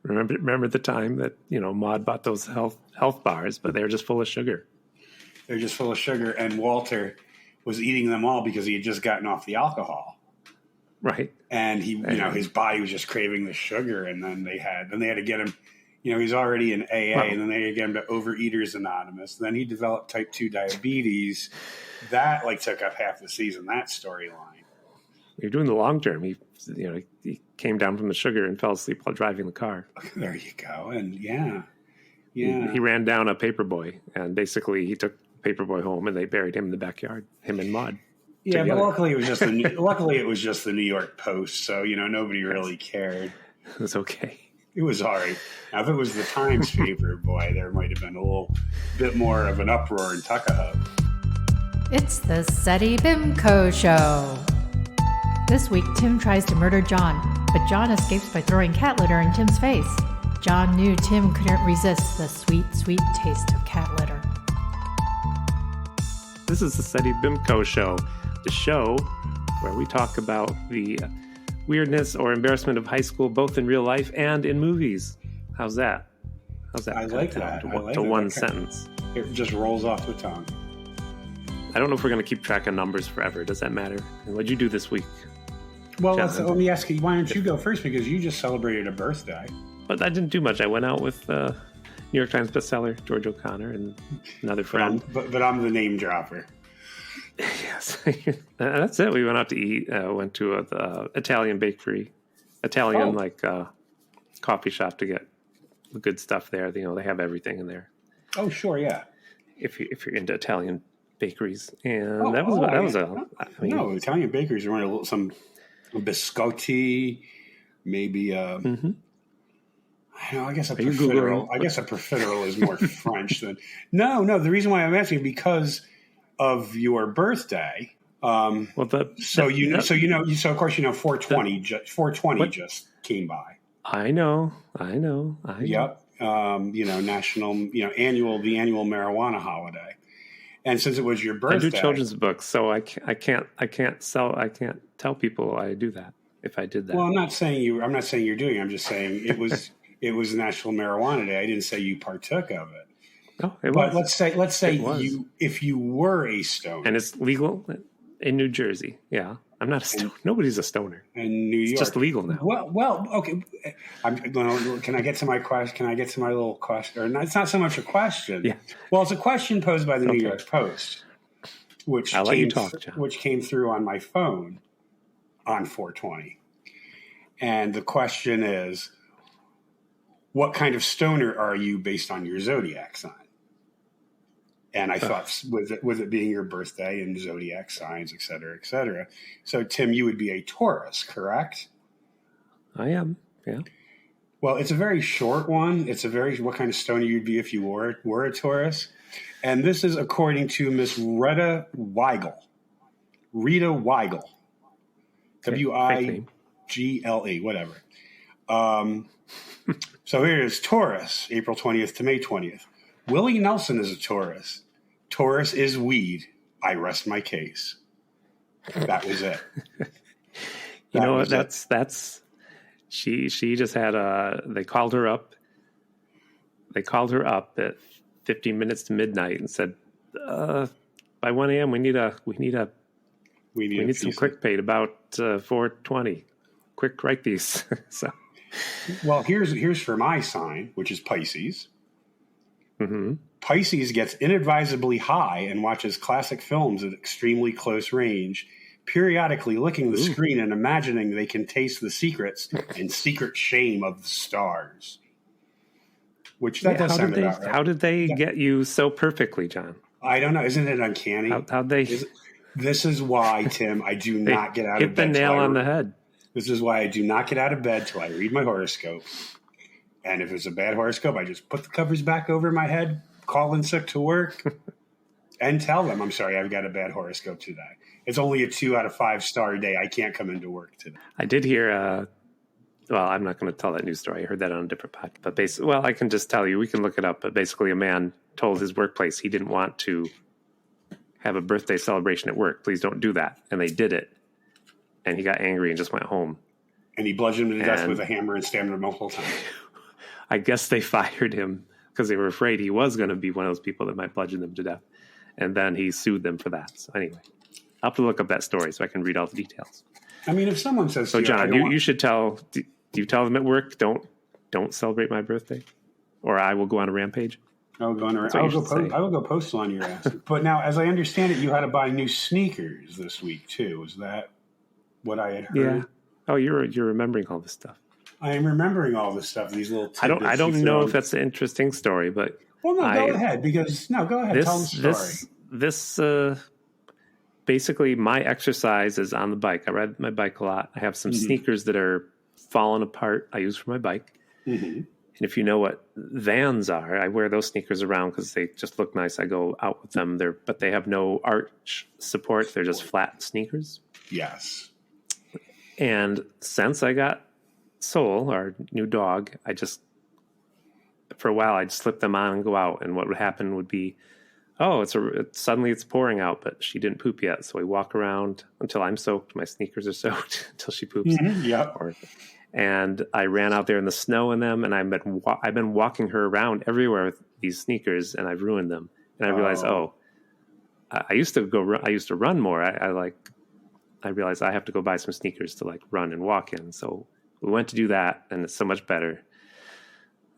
Remember the time that, Maude bought those health bars, but they were just full of sugar. They're just full of sugar, and Walter was eating them all because he had just gotten off the alcohol. Right. And his body was just craving the sugar, and then they had to get him, he's already in AA, and then they had to get him to Overeaters Anonymous. Then he developed type 2 diabetes. That took up half the season, that storyline. You're doing the long term. He came down from the sugar and fell asleep while driving the car. There you go. And yeah. He ran down a paperboy, and basically he took Paperboy home, and they buried him in the backyard, him and Maude. Yeah, together. But luckily it was just the New York Post, so nobody really cared. It was okay. It was all right. Now, if it was the Times paper, boy, there might have been a little bit more of an uproar in Tuckahoe. It's the Seti Bimco Show. This week, Tim tries to murder John, but John escapes by throwing cat litter in Tim's face. John knew Tim couldn't resist the sweet, sweet taste of cat litter. This is the Seti Bimco Show, the show where we talk about the weirdness or embarrassment of high school, both in real life and in movies. How's that? I like that. To one sentence. It just rolls off the tongue. I don't know if we're going to keep track of numbers forever. Does that matter? And what'd you do this week? Well, let me ask you, why don't you go first? Because you just celebrated a birthday. But I didn't do much. I went out with New York Times bestseller George O'Connor and another friend. But I'm the name dropper. Yes. That's it. We went out to eat. Went to a Italian bakery. Coffee shop to get the good stuff there. They have everything in there. Oh, sure, yeah. If you're into Italian bakeries. And Italian bakeries are running some biscotti, maybe I guess a profiterole is more French than no. The reason why I'm asking is because of your birthday. So of course 420 just came by. I know. Yep. National, the annual marijuana holiday. And since it was your birthday, I do children's books, so I can't tell people I do that if I did that. Well, I'm not saying you're doing it. I'm just saying it was National Marijuana Day. I didn't say you partook of it. No, it was. But let's say if you were a stoner, and it's legal in New Jersey. Yeah, I'm not a stoner. Nobody's a stoner in New York. It's just legal now. Well, okay. Can I get to my question? Can I get to my little question? Or it's not so much a question. Yeah. Well, it's a question posed by the New York Post, which came through on my phone on 420, and the question is, what kind of stoner are you based on your zodiac sign? And I thought, with it being your birthday and zodiac signs, et cetera, et cetera. So, Tim, you would be a Taurus, correct? I am, yeah. Well, it's a very short one. It's what kind of stoner you'd be if you were a Taurus. And this is according to Miss Rita Weigel. Wigle. Whatever. So here it is, Taurus, April 20th to May 20th. Willie Nelson is a Taurus. Taurus is weed. I rest my case. That was it. She just had they called her up. They called her up at 15 minutes to midnight and said, by 1 a.m. we need some clickbait about 420. Quick, write these. So, well, here's for my sign, which is Pisces. Mm-hmm. Pisces gets inadvisably high and watches classic films at extremely close range, periodically licking the screen and imagining they can taste the secrets and secret shame of the stars. Which that does sound about right. How did they get you so perfectly, John? I don't know. Isn't it uncanny? How'd they? This is why, Tim, I do not get out of bed. Hit the nail on the head. This is why I do not get out of bed till I read my horoscope. And if it's a bad horoscope, I just put the covers back over my head, call in sick to work, and tell them, I'm sorry, I've got a bad horoscope today. It's only a 2 out of 5 star day. I can't come into work today. I did hear, I'm not going to tell that news story. I heard that on a different podcast. But I can just tell you, we can look it up. But basically, a man told his workplace he didn't want to have a birthday celebration at work. Please don't do that. And they did it. And he got angry and just went home. And he bludgeoned him to death with a hammer and stabbed him multiple times. I guess they fired him because they were afraid he was going to be one of those people that might bludgeon them to death. And then he sued them for that. So anyway, I'll have to look up that story so I can read all the details. I mean, if someone says so, John, you should tell. Do you tell them at work, don't celebrate my birthday, or I will go on a rampage? I will go postal on your ass. But now, as I understand it, you had to buy new sneakers this week too. Is that what I had heard? Yeah. Oh, you're remembering all this stuff. I am remembering all this stuff. These little. I don't know if that's an interesting story, but well, no, go ahead go ahead. Tell the story. This basically my exercise is on the bike. I ride my bike a lot. I have some sneakers that are falling apart. I use for my bike. Mm-hmm. And if you know what Vans are, I wear those sneakers around because they just look nice. I go out with them. But they have no arch support. They're just flat sneakers. Yes. And since I got Soul, our new dog, for a while I'd slip them on and go out. And what would happen would be, suddenly it's pouring out, but she didn't poop yet. So we walk around until I'm soaked. My sneakers are soaked until she poops. Mm-hmm, yep. And I ran out there in the snow in them, and I've been walking her around everywhere with these sneakers, and I've ruined them. And I realized, I used to run more. I realized I have to go buy some sneakers to like run and walk in. So we went to do that, and it's so much better.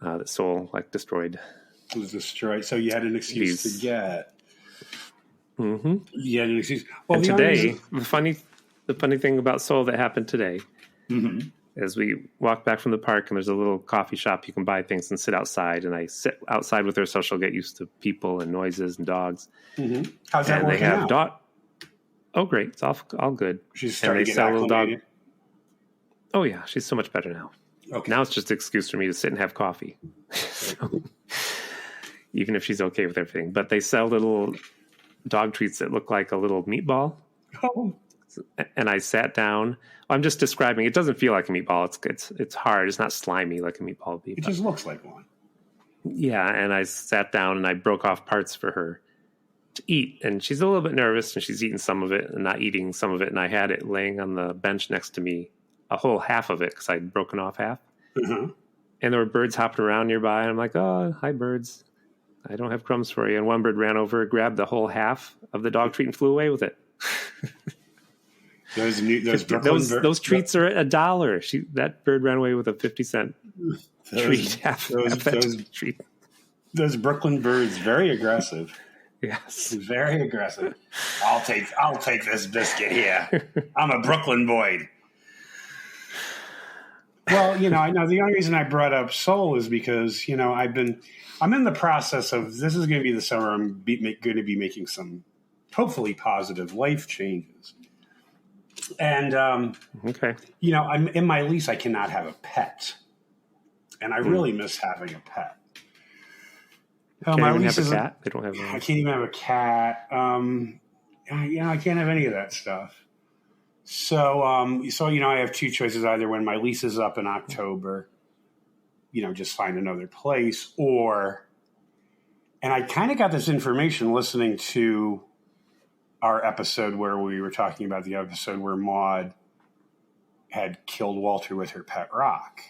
That Soul destroyed. It was destroyed. So you had an excuse to get. Mm-hmm. You had an excuse. Well, and today, the funny thing about Soul that happened today is we walked back from the park, and there's a little coffee shop you can buy things and sit outside. And I sit outside with her so she'll get used to people and noises and dogs. Mm-hmm. How's that working out? Oh, great. It's all good. She's starting to get acclimated. Oh, yeah. She's so much better now. Okay. Now it's just an excuse for me to sit and have coffee. So, even if she's okay with everything. But they sell little dog treats that look like a little meatball. Oh. And I sat down. I'm just describing. It doesn't feel like a meatball. It's hard. It's not slimy like a meatball would be. It just looks like one. Yeah, and I sat down and I broke off parts for her to eat. And she's a little bit nervous, and she's eating some of it and not eating some of it. And I had it laying on the bench next to me, a whole half of it, because I'd broken off half. Mm-hmm. And there were birds hopping around nearby. And I'm like, oh, hi, birds. I don't have crumbs for you. And one bird ran over, grabbed the whole half of the dog treat and flew away with it. Those treats are $1. That bird ran away with a 50-cent treat. Treat. Those Brooklyn birds, very aggressive. Yes, very aggressive. I'll take this biscuit here. I'm a Brooklyn boy. Well, I know the only reason I brought up Soul is because I'm in the process of, this is going to be the summer I'm going to be making some hopefully positive life changes. And, okay. I'm in my lease, I cannot have a pet. And I really miss having a pet. Can't even have a cat? They don't have one. I can't even have a cat. I can't have any of that stuff. So, I have two choices. Either when my lease is up in October, just find another place, and I kind of got this information listening to our episode where we were talking about the episode where Maud had killed Walter with her pet rock.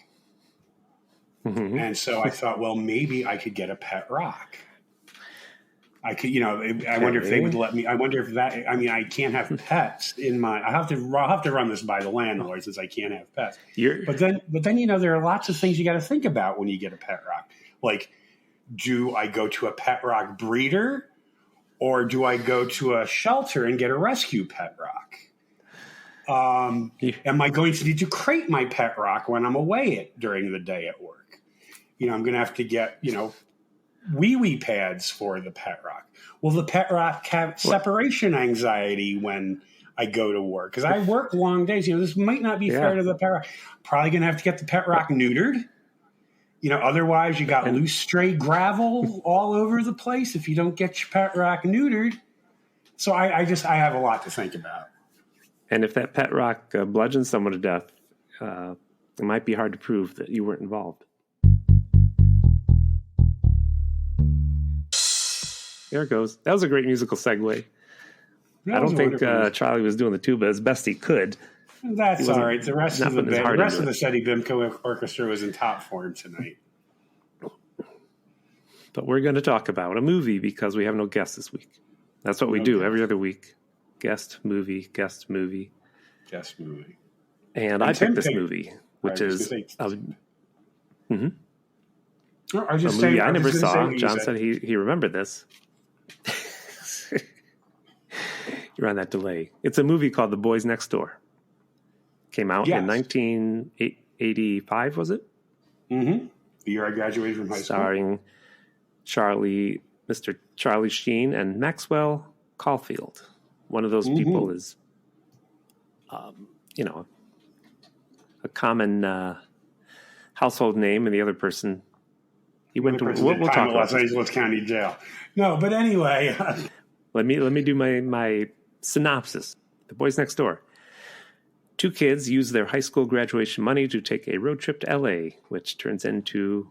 Mm-hmm. And so I thought, well, maybe I could get a pet rock. I could, I wonder if they would let me. I wonder if that. I mean, I can't have pets in my. I'll have to run this by the landlord since I can't have pets. But then, there are lots of things you got to think about when you get a pet rock. Like, do I go to a pet rock breeder, or do I go to a shelter and get a rescue pet rock? Am I going to need to crate my pet rock when I'm away during the day at work? I'm going to have to get wee pads for the pet rock. Will the pet rock have separation anxiety when I go to work? Because I work long days. This might not be fair to the pet rock. Probably going to have to get the pet rock neutered. Otherwise you got loose stray gravel all over the place if you don't get your pet rock neutered. So I have a lot to think about. And if that pet rock bludgeons someone to death, it might be hard to prove that you weren't involved. There it goes. That was a great musical segue. I don't think Charlie was doing the tuba as best he could. That's all right. The rest of the SETI BIMCO orchestra was in top form tonight. But we're going to talk about a movie because we have no guest this week. That's what we do every other week. Guest movie. And I picked this movie, which is a movie I never saw. John said he remembered this. You're on that delay. It's a movie called The Boys Next Door. Came out in 1985, was it? Mm-hmm. The year I graduated from high school. Starring Mr. Charlie Sheen and Maxwell Caulfield. One of those people is, a common household name, and the other person, he went to. We'll talk about Los Angeles County Jail. No, but anyway, let me do my synopsis. The Boys Next Door. Two kids use their high school graduation money to take a road trip to L.A., which turns into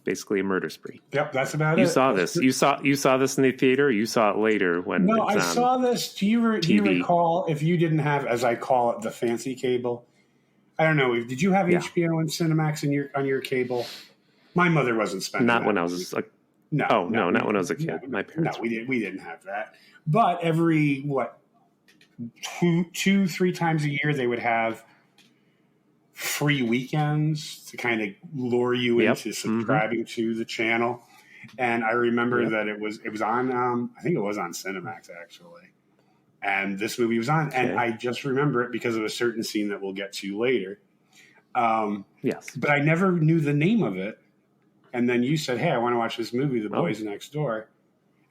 basically a murder spree. Yep, that's about it. You saw this. You saw this in the theater. Or you saw it later when. No, I saw this. Do you recall? If you didn't have, as I call it, the fancy cable? I don't know. Did you have HBO and Cinemax on your cable? My mother wasn't spending. Not when I was like. No. Not when I was a kid. My parents. No, we didn't have that. But every 2-3 times a year they would have free weekends to kind of lure you into subscribing to the channel. And I remember that it was on I think it was on Cinemax actually. And this movie was on, and I just remember it because of a certain scene that we'll get to later. Yes. But I never knew the name of it. And then you said, hey, I want to watch this movie, The Boys Next Door.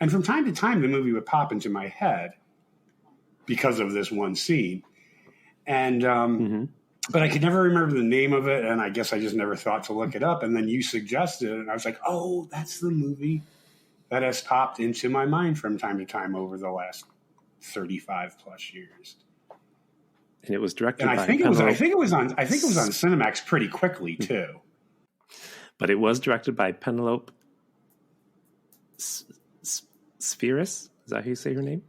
And from time to time, the movie would pop into my head because of this one scene. And but I could never remember the name of it, and I guess I just never thought to look it up. And then you suggested it, and I was like, oh, that's the movie that has popped into my mind from time to time over the last 35 plus years. And it was directed by I think it was on Cinemax pretty quickly too. But it was directed by Penelope Spheris. Is that how you say her name?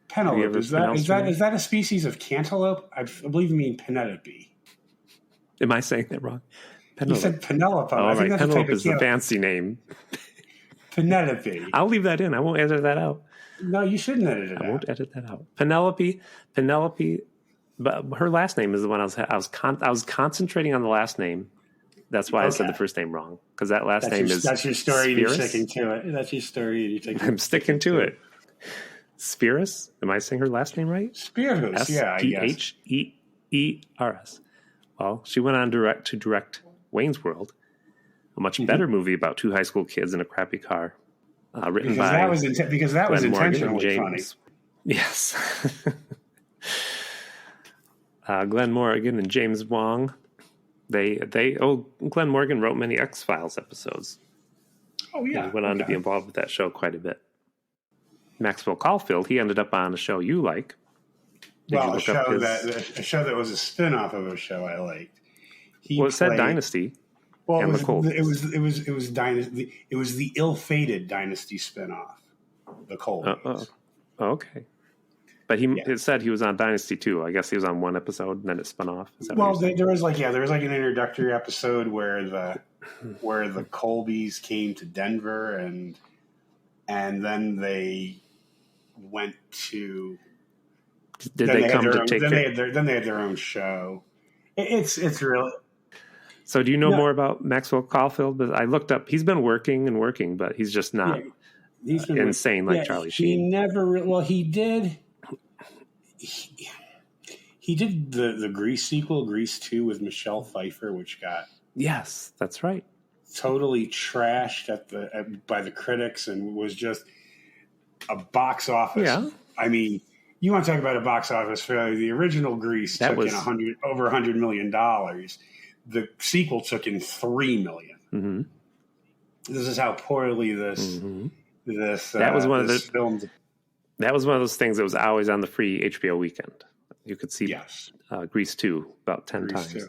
Penelope. Is that a species of cantaloupe? I believe you mean Penelope. Am I saying that wrong? Penelope. You said Penelope. Oh, right. Penelope is the fancy name. Penelope. I'll leave that in. I won't edit that out. No, you shouldn't edit it out. I won't edit that out. Penelope, but her last name is the one I was concentrating on the last name. That's why I said the first name wrong, because that last name is. That's your story. You're sticking to it. That's your story. I'm sticking to it. Spheris? Am I saying her last name right? Spheris. Yeah, I guess. Spheres. Well, she went on to direct Wayne's World, a much better movie about two high school kids in a crappy car, written by that was intentionally funny. Yes. Glenn Morgan and James Wong. Glenn Morgan wrote many X-Files episodes. Oh yeah, he went on to be involved with that show quite a bit. Maxwell Caulfield, he ended up on a show you like. A show that was a spin-off of a show I liked. It said Dynasty. Well, it was Dynasty. It was the ill-fated Dynasty spin-off, the Colbys. Okay. But it said he was on Dynasty too. I guess he was on one episode and then it spun off. There was an introductory episode where the Colbys came to Denver and then they went to. Did they come to take? Then they had their own show. It's really. So do you know more about Maxwell Caulfield? But I looked up. He's been working, but he's just not insane like Charlie Sheen. He did. He did the Grease sequel, Grease 2, with Michelle Pfeiffer, which got that's right, totally trashed by the critics and was just a box office. Yeah, I mean, you want to talk about a box office failure? The original Grease took in over $100 million. The sequel took in $3 million. Mm-hmm. This is how poorly this that was one of the films. That was one of those things that was always on the free HBO weekend. You could see Grease 2 about 10 times.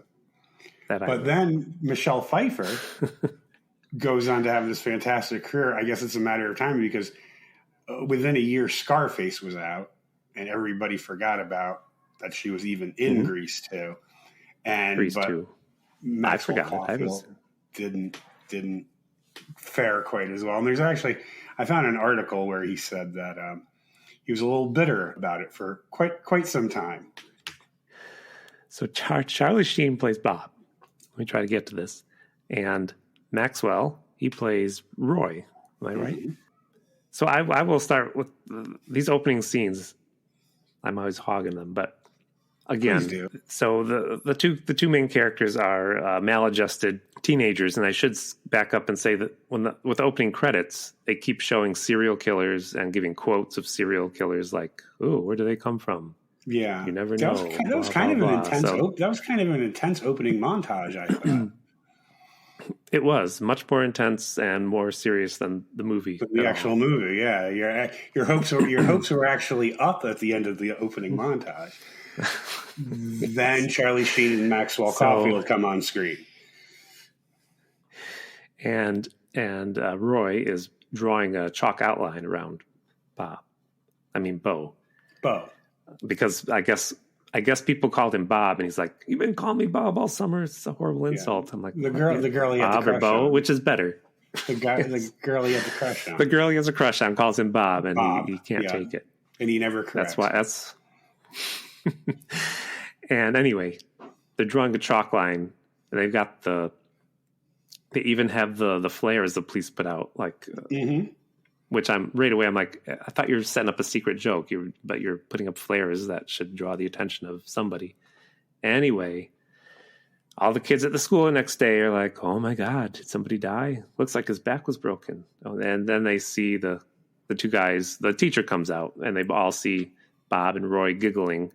But then Michelle Pfeiffer goes on to have this fantastic career. I guess it's a matter of time because within a year, Scarface was out, and everybody forgot about that she was even in Grease 2. And Grease 2. Maxwell Caulfield didn't fare quite as well. And there's actually, I found an article where he said that he was a little bitter about it for quite some time. So Charlie Sheen plays Bob. Let me try to get to this. And Maxwell, he plays Roy. Am I right? Mm-hmm. So I will start with these opening scenes. I'm always hogging them, but again, so the two main characters are maladjusted teenagers, and I should back up and say that with opening credits, they keep showing serial killers and giving quotes of serial killers, like, "Oh, where do they come from?" Yeah, you never know. That was kind of an intense opening montage, I thought. It was much more intense and more serious than the movie. The actual movie, yeah. Your hopes were actually up at the end of the opening montage. Then Charlie Sheen and Maxwell Caulfield come on screen, and Roy is drawing a chalk outline around Bo, because I guess people called him Bob, and he's like, "You've been calling me Bob all summer. It's a horrible insult." I'm like, the girl he had Bob the crush or Bo, on. which is better? The girl he had the crush on. The girl he has a crush on calls him Bob, and he can't take it, and he never corrects. That's. And anyway, they're drawing a chalk line, and they've got they even have the flares the police put out, like. Which I'm like, I thought you were setting up a secret joke, but you're putting up flares that should draw the attention of somebody. Anyway, all the kids at the school the next day are like, "Oh my God, did somebody die? Looks like his back was broken." And then they see the two guys, the teacher comes out, and they all see Bob and Roy giggling.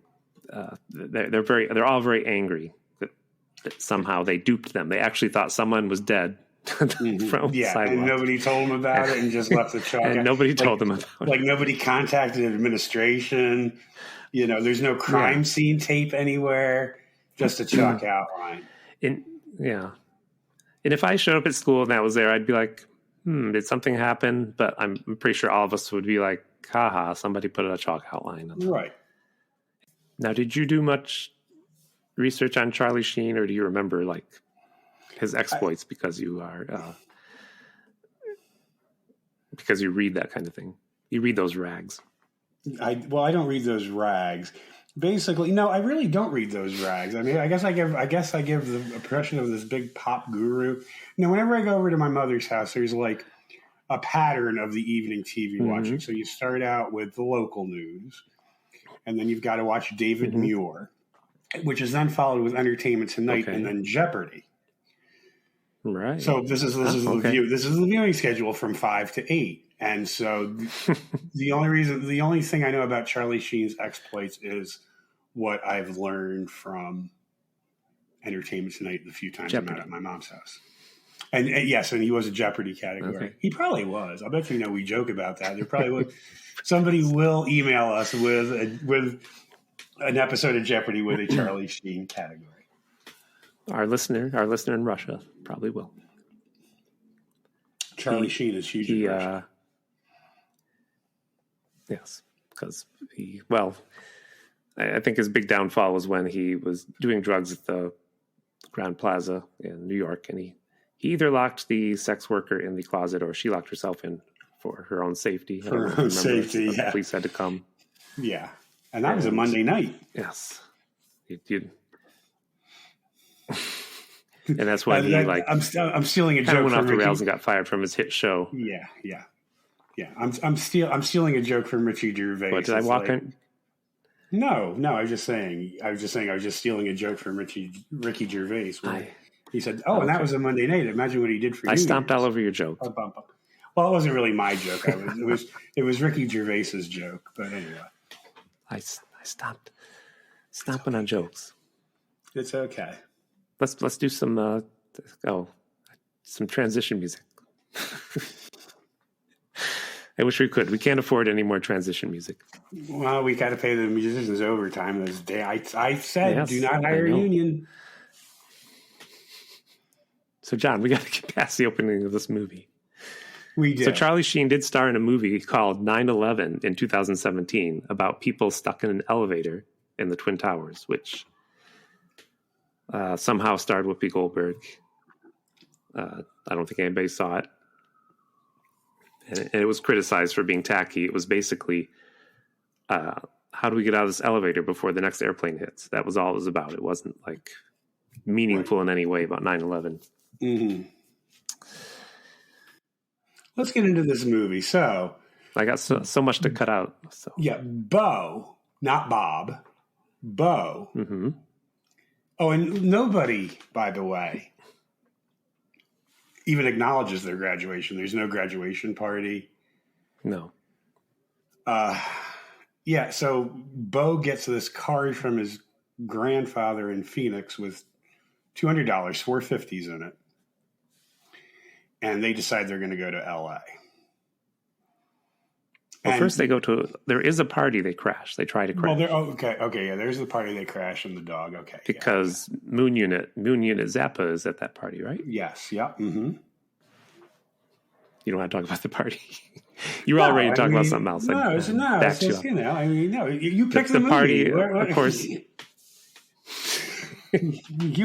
They're all very angry that somehow they duped them. They actually thought someone was dead. From sidewalk. And nobody told them about it and just left the chalk. And nobody told them about it. Like nobody contacted administration. There's no crime scene tape anywhere. Just a chalk outline. And if I showed up at school and that was there, I'd be like, did something happen? But I'm pretty sure all of us would be like, haha, somebody put a chalk outline. Right. Now, did you do much research on Charlie Sheen, or do you remember like his exploits because you read that kind of thing? You read those rags. I don't read those rags. Basically, no, I really don't read those rags. I mean, I guess I give the impression of this big pop guru. Whenever I go over to my mother's house, there's like a pattern of the evening TV watching. So you start out with the local news, and then you've got to watch David Muir, which is then followed with Entertainment Tonight and then Jeopardy. Right. So this is the viewing schedule from 5 to 8. And so the only thing I know about Charlie Sheen's exploits is what I've learned from Entertainment Tonight the few times I'm out at my mom's house. And yes, and he was a Jeopardy category. Okay. He probably was. I bet we joke about that. There probably would. Somebody will email us with an episode of Jeopardy with a Charlie Sheen category. Our listener in Russia probably will. Charlie Sheen is huge in Russia. Yes, because I think his big downfall was when he was doing drugs at the Grand Plaza in New York, and he either locked the sex worker in the closet or she locked herself in for her own safety. For her own safety, the police had to come. Yeah, and that was a Monday night. Yes. And that's why I'm stealing a joke went from off the rails and got fired from his hit show. Yeah. I'm stealing a joke from Richie Gervais. What, did I walk in? No. I was just saying I was just stealing a joke from Ricky Gervais. He said, "Oh, and that was a Monday night. Imagine what he did for you." I stomped all over your joke. Well, it wasn't really my joke. It was Ricky Gervais's joke. But anyway, I stopped stomping on jokes. It's okay. Let's do some transition music. I wish we could. We can't afford any more transition music. Well, we got to pay the musicians overtime this day. I said, do not hire a union. So, John, we got to get past the opening of this movie. We did. So Charlie Sheen did star in a movie called 9/11 in 2017 about people stuck in an elevator in the Twin Towers, which somehow starred Whoopi Goldberg. I don't think anybody saw it. And it was criticized for being tacky. It was basically, how do we get out of this elevator before the next airplane hits? That was all it was about. It wasn't like meaningful in any way about 9/11. Mm-hmm. Let's get into this movie. So I got so much to cut out. So yeah, Bo, not Bob, Bo. Mm-hmm. Oh, and nobody, by the way, even acknowledges their graduation. There's no graduation party. No. Yeah, so Bo gets this card from his grandfather in Phoenix with $200, $450s in it. And they decide they're going to go to L.A. Well, first they go to, there is a party they crash. They try to crash. Well, okay, yeah, there's the party they crash and the dog, okay. Because yeah. Moon Unit Zappa is at that party, right? Yes, yeah, mm-hmm. You don't want to talk about the party. You were all ready to talk about something else. No, it's just, you know, I mean, no, you picked the movie. Party, of course. You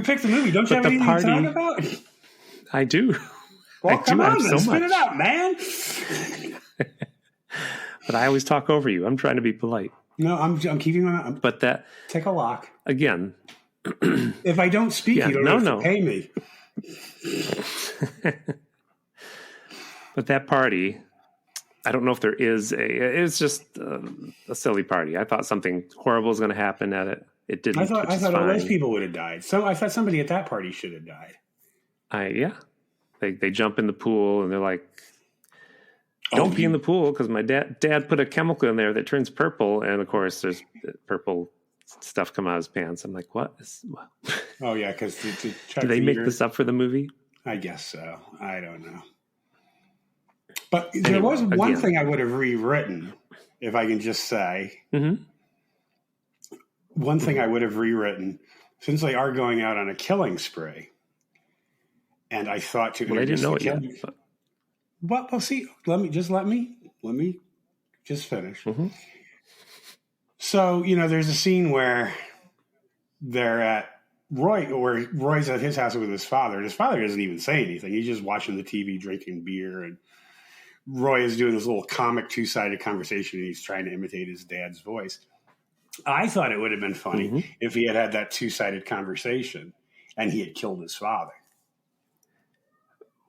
picked the movie. Don't you have anything to talk about? I do. Well, come on, then, spit it out, man. But I always talk over you. I'm trying to be polite. No, I'm keeping my. But that take a lock again. If I don't speak, you don't have to pay me. But that party, I don't know if there is it's just a silly party. I thought something horrible was going to happen at it. It didn't. I thought all those people would have died. So I thought somebody at that party should have died. They jump in the pool and they're like, "Don't be in the pool because my dad put a chemical in there that turns purple." And of course, there's purple stuff come out of his pants. I'm like, what? Oh yeah, because did they make this up for the movie? I guess so. I don't know. But there was one thing I would have rewritten, if I can just say. Mm-hmm. One thing I would have rewritten, since they are going out on a killing spree, and I thought to... Well, I didn't know it yet. But... Well, see, let me just finish. Mm-hmm. So, you know, there's a scene where they're at where Roy's at his house with his father. His father doesn't even say anything. He's just watching the TV, drinking beer, and Roy is doing this little comic two-sided conversation, and he's trying to imitate his dad's voice. I thought it would have been funny if he had that two-sided conversation and he had killed his father.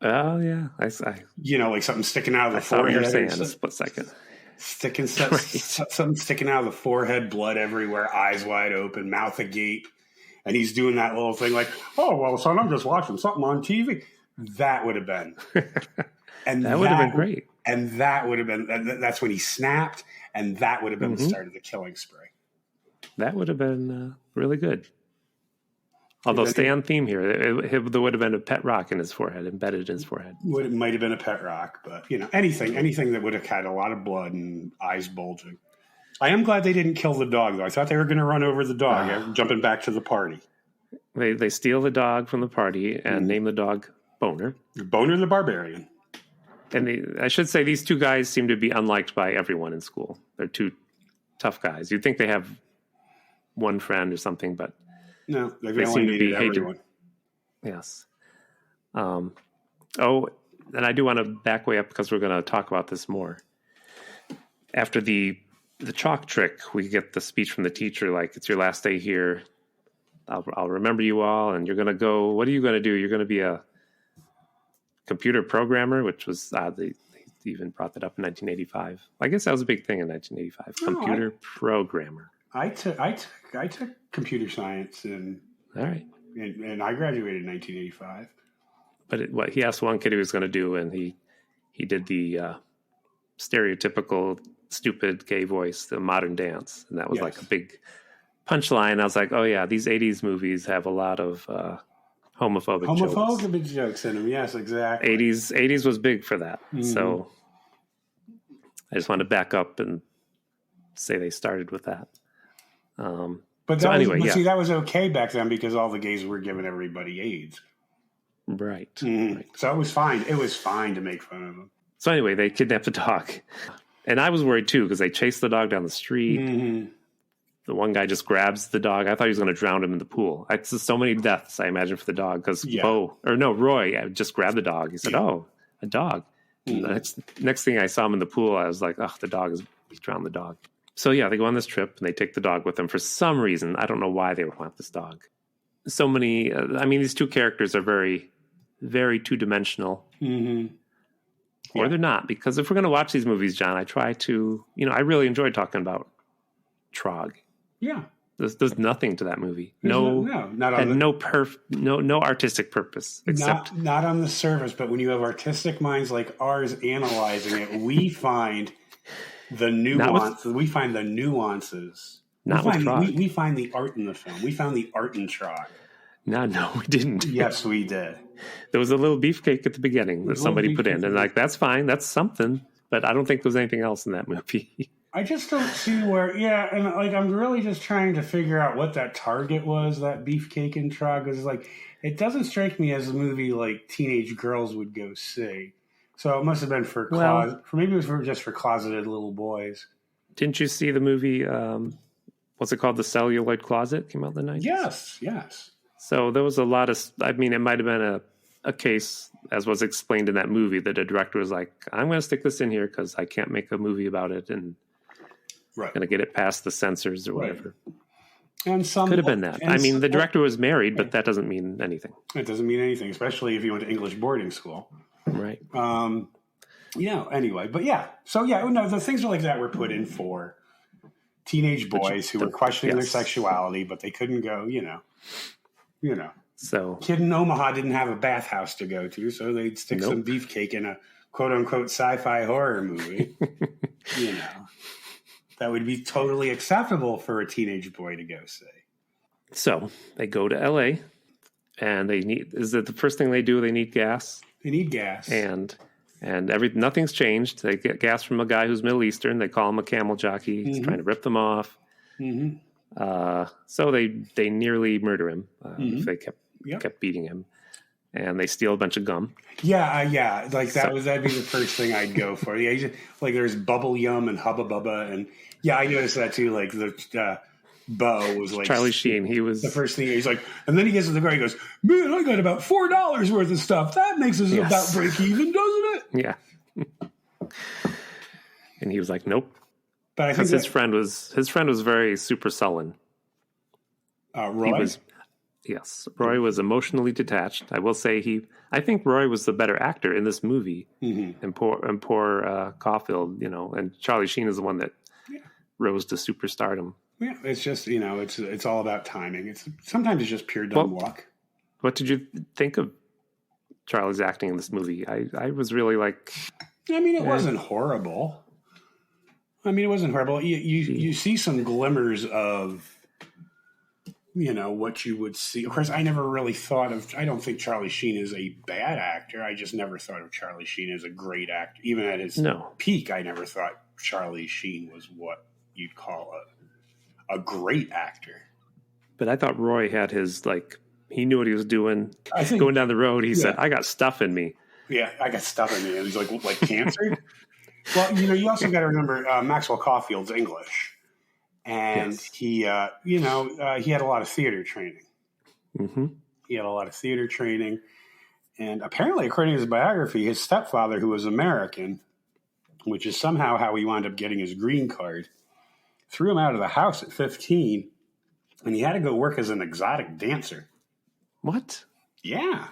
Oh, yeah. You know, like something sticking out of the forehead. What you're saying in a split second. Something sticking out of the forehead, blood everywhere, eyes wide open, mouth agape. And he's doing that little thing like, oh, well, son, I'm just watching something on TV. That would have been. And that would have been great. And that would have been, that's when he snapped, and that would have been the start of the killing spree. That would have been really good. Although, stay on theme here. There would have been a pet rock in his forehead, embedded in his forehead. It might have been a pet rock, but, you know, anything that would have had a lot of blood and eyes bulging. I am glad they didn't kill the dog, though. I thought they were going to run over the dog, jumping back to the party. They steal the dog from the party and name the dog Boner. Boner the Barbarian. And I should say these two guys seem to be unliked by everyone in school. They're two tough guys. You'd think they have one friend or something, but no, they seem to be hated. Yes. And I do want to back way up because we're going to talk about this more. After the chalk trick, we get the speech from the teacher, like, it's your last day here. I'll remember you all, and you're going to go. What are you going to do? You're going to be a computer programmer, which was they even brought that up in 1985. I guess that was a big thing in 1985. Computer programmer. I took computer science, and all right, and I graduated in 1985. But he asked one kid he was going to do, and he did the stereotypical stupid gay voice, the modern dance, and that was like a big punchline. I was like, oh yeah, these 80s movies have a lot of homophobic jokes in them. Yes, exactly. 80s was big for that. So I just want to back up and say they started with that. But that was okay back then because all the gays were giving everybody AIDS. Right. Right. So it was fine. It was fine to make fun of them. So anyway, they kidnapped the dog. And I was worried too because they chased the dog down the street. The one guy just grabs the dog. I thought he was going to drown him in the pool. It's so many deaths, I imagine, for the dog. Because Roy just grabbed the dog. He said, oh, a dog. The next thing I saw him in the pool, I was like, oh, he drowned the dog. So yeah, they go on this trip and they take the dog with them for some reason. I don't know why they would want this dog. So many, these two characters are very, very two-dimensional. Mm-hmm. Or they're not, because if we're going to watch these movies, John, I try to, I really enjoy talking about Trog. Yeah. There's nothing to that movie. No artistic purpose except not on the surface. But when you have artistic minds like ours analyzing it, we find the nuance. We find the nuances. We find the art in the film. We found the art in Trog. No, we didn't. Yes, we did. There was a little beefcake at the beginning that somebody put in, and that's fine. That's something. But I don't think there was anything else in that movie. I just don't see where, and I'm really just trying to figure out what that target was, that beefcake in Trog. Because it doesn't strike me as a movie like teenage girls would go see. So it must have been maybe it was just for closeted little boys. Didn't you see the movie? What's it called? The Celluloid Closet came out in the 90s. Yes. So there was a lot of. It might have been a case, as was explained in that movie, that a director was like, "I'm going to stick this in here because I can't make a movie about it and." Right. Going to get it past the censors or whatever. And could have been that. The director was married, but that doesn't mean anything. It doesn't mean anything, especially if you went to English boarding school. Right. Anyway, but yeah. So the things like that were put in for teenage boys who were questioning their sexuality, but they couldn't go, So kid in Omaha didn't have a bathhouse to go to, so they'd stick some beefcake in a quote unquote sci-fi horror movie. That would be totally acceptable for a teenage boy to go see. So they go to LA and is it the first thing they do? They need gas. They need gas. And nothing's changed. They get gas from a guy who's Middle Eastern. They call him a camel jockey. He's trying to rip them off. Mm-hmm. So they nearly murder him. They kept beating him. And they steal a bunch of gum. Yeah. That'd be the first thing I'd go for. Yeah, there's Bubble Yum and Hubba Bubba, and I noticed that too. Like the Bo was like Charlie Sheen. He was the first thing. He's like, and then he gets to the car. He goes, "Man, I got about $4 worth of stuff. That makes us about break even, doesn't it?" Yeah. And he was like, "Nope." But I think his friend was very super sullen. Roy. Yes, Roy was emotionally detached. I will say I think Roy was the better actor in this movie, and poor Caulfield, and Charlie Sheen is the one that rose to superstardom. Yeah, it's just it's all about timing. Sometimes it's just pure dumb luck. What did you think of Charlie's acting in this movie? I was really like. It wasn't horrible. It wasn't horrible. You see some glimmers of. What you would see. Of course, I never really I don't think Charlie Sheen is a bad actor. I just never thought of Charlie Sheen as a great actor. Even at his peak, I never thought Charlie Sheen was what you'd call a great actor. But I thought Roy had his, he knew what he was doing. Going down the road, he said, "I got stuff in me." Yeah, I got stuff in me. And he's like cancer? Well, you also got to remember Maxwell Caulfield's English. And he had a lot of theater training. Mm-hmm. He had a lot of theater training. And apparently, according to his biography, his stepfather, who was American, which is somehow how he wound up getting his green card, threw him out of the house at 15, and he had to go work as an exotic dancer. What? Yeah.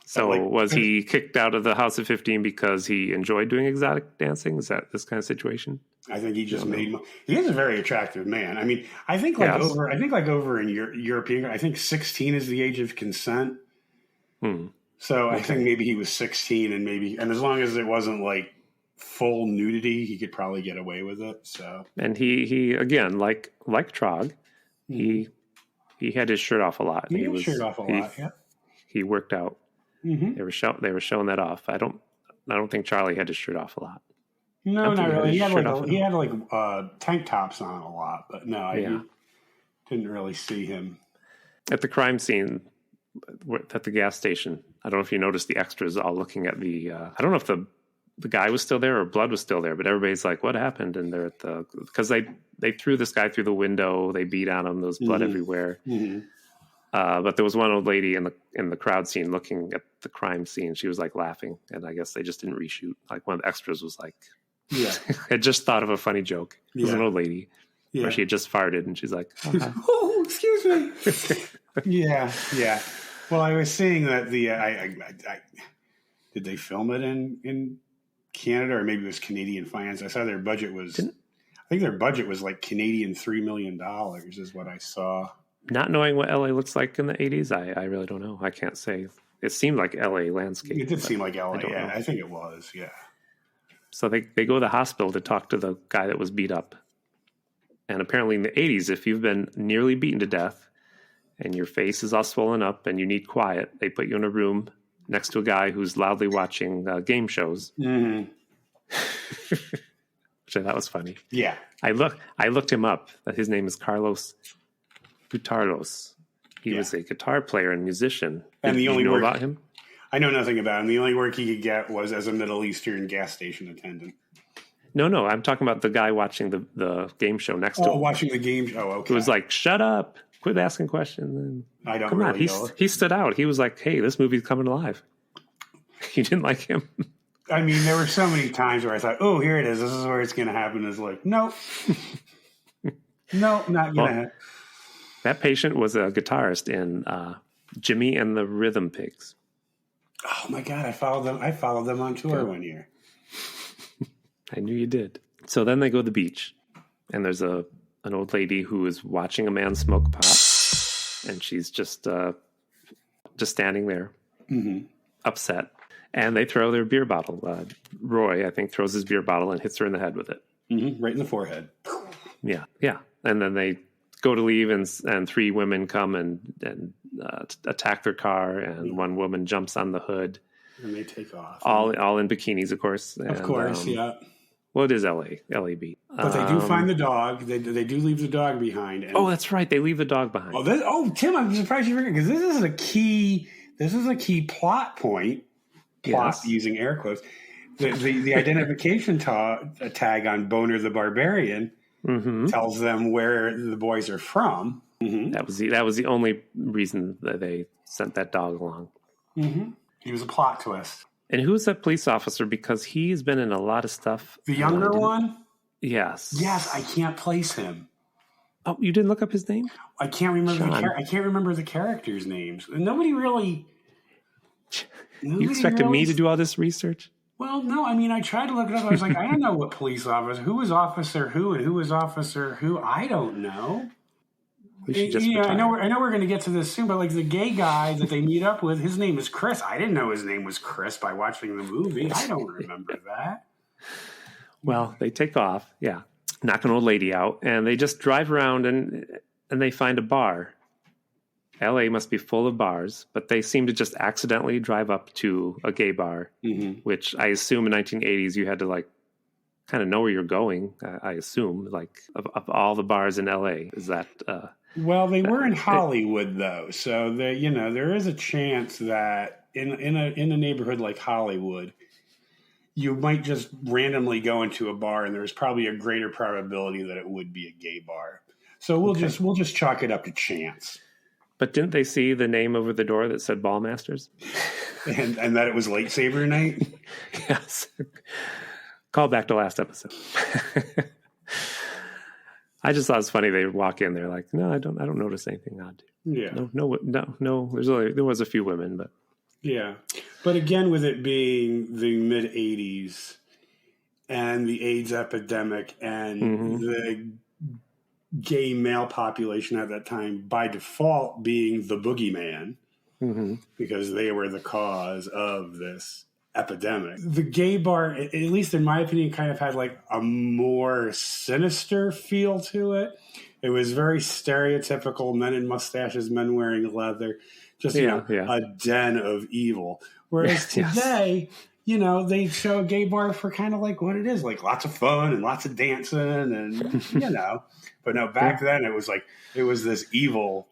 So was he kicked out of the house at 15 because he enjoyed doing exotic dancing? Is that this kind of situation? I think he just he is a very attractive man. I think over in European, I think 16 is the age of consent. So I think maybe he was 16 and as long as it wasn't full nudity, he could probably get away with it. So, and he again, like Trog, he had his shirt off a lot. He had his shirt off a lot. Yeah. He worked out. Mm-hmm. They were showing that off. I don't think Charlie had his shirt off a lot. No, not really. He had tank tops on a lot, but no, I didn't really see him at the crime scene at the gas station. I don't know if you noticed the extras all looking at the. I don't know if the guy was still there or blood was still there, but everybody's like, "What happened?" And they're because they threw this guy through the window. They beat on him. There was blood everywhere. Mm-hmm. But there was one old lady in the crowd scene looking at the crime scene. She was like laughing, and I guess they just didn't reshoot. Like one of the extras was like, yeah, had just thought of a funny joke. It was an old lady where she had just farted, and she's like, "Oh, excuse me." Yeah. Well, I was seeing that did they film it in Canada, or maybe it was Canadian finance? I saw their budget was. I think their budget was like Canadian $3 million, is what I saw. Not knowing what LA looks like in the 80s, I really don't know. I can't say. It seemed like LA landscape. It did seem like LA, I think it was, yeah. So they go to the hospital to talk to the guy that was beat up. And apparently in the 80s, if you've been nearly beaten to death and your face is all swollen up and you need quiet, they put you in a room next to a guy who's loudly watching game shows. Mm-hmm. Which I thought was funny. Yeah. I looked him up. His name is Carlos Butarlos. He was a guitar player and musician. And the only know about him? I know nothing about him. The only work he could get was as a Middle Eastern gas station attendant. No. I'm talking about the guy watching the game show next to him. Oh, watching the game show. Okay. He was like, "Shut up! Quit asking questions." And, I don't come really on. know. He stood out. He was like, "Hey, this movie's coming alive." You didn't like him? I mean, there were so many times where I thought, "Oh, here it is. This is where it's going to happen." It's like, nope. No, not going to happen. That patient was a guitarist in Jimmy and the Rhythm Pigs. Oh my God, I followed them on tour one year. I knew you did. So then they go to the beach, and there's an old lady who is watching a man smoke pot, and she's just standing there, upset. And they throw their beer bottle. Roy, I think, throws his beer bottle and hits her in the head with it. Mm-hmm. Right in the forehead. Yeah. And then they go to leave, and three women come and attack their car, and one woman jumps on the hood. And they take off. All in bikinis, of course. Of course, yeah. Well, it is LAB. But they do find the dog. They do leave the dog behind. And that's right. They leave the dog behind. Tim, I'm surprised you forgot, because this is a key plot point. Plot, using air quotes. The identification tag on Boner the Barbarian tells them where the boys are from. Mm-hmm. That was the only reason that they sent that dog along. Mm-hmm. He was a plot twist. And who's that police officer? Because he's been in a lot of stuff. The younger one? Yes. Yes, I can't place him. Oh, you didn't look up his name? I can't remember. I can't remember the characters' names. Nobody really. You expected me to do all this research? Well, no. I mean, I tried to look it up. I was like, I don't know what police officer, who was officer who, and who was officer who. I don't know. We should just retire. I know we're going to get to this soon, but like the gay guy that they meet up with, his name is Chris. I didn't know his name was Chris by watching the movie. I don't remember that. Well, they take off, knock an old lady out, and they just drive around and they find a bar. LA must be full of bars, but they seem to just accidentally drive up to a gay bar, which I assume in 1980s you had to like kind of know where you're going. I assume like of all the bars in LA, is that? Well, they were in Hollywood though, so there is a chance that in a neighborhood like Hollywood, you might just randomly go into a bar, and there's probably a greater probability that it would be a gay bar. So we'll just chalk it up to chance. But didn't they see the name over the door that said Ballmasters? and that it was Lightsaber Night? Yes. Call back to last episode. I just thought it was funny. They walk in, they're like, "No, I don't notice anything odd." Yeah. No. There was a few women, but yeah. But again, with it being the mid '80s and the AIDS epidemic and the gay male population at that time, by default being the boogeyman, because they were the cause of this epidemic. The gay bar, at least in my opinion, kind of had like a more sinister feel to it. It was very stereotypical: men in mustaches, men wearing leather, just a den of evil. Whereas today, they show a gay bar for kind of like what it is, like lots of fun and lots of dancing and But no, back then it was this evil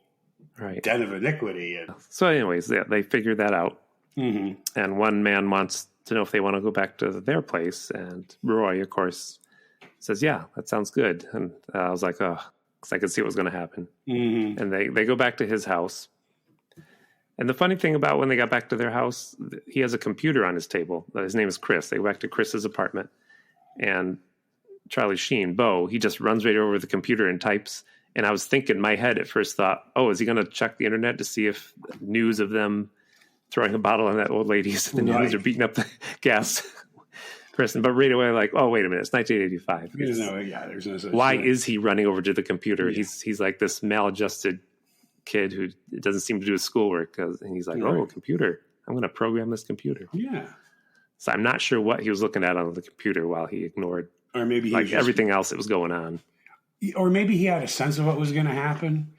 den of iniquity. And so, anyways, they figured that out. And one man wants to know if they want to go back to their place, and Roy, of course, says, "Yeah, that sounds good." And I was like, "Oh," because I could see what was going to happen. And they go back to his house, And the funny thing about when they got back to their house, he has a computer on his table. His name is Chris. They go back to Chris's apartment. And Charlie Sheen, Bo, he just runs right over the computer and types. And I was thinking in my head at first thought, oh, is he going to check the internet to see if news of them throwing a bottle on that old lady is in the news or beating up the gas person? But right away, like, oh, wait a minute, it's 1985. There's no such why thing. is he running over to the computer? Yeah. He's like this maladjusted kid who doesn't seem to do his schoolwork. And he's like, oh, computer. I'm going to program this computer. Yeah. So I'm not sure what he was looking at on the computer while he ignored or maybe everything else that was going on. Or maybe he had a sense of what was going to happen.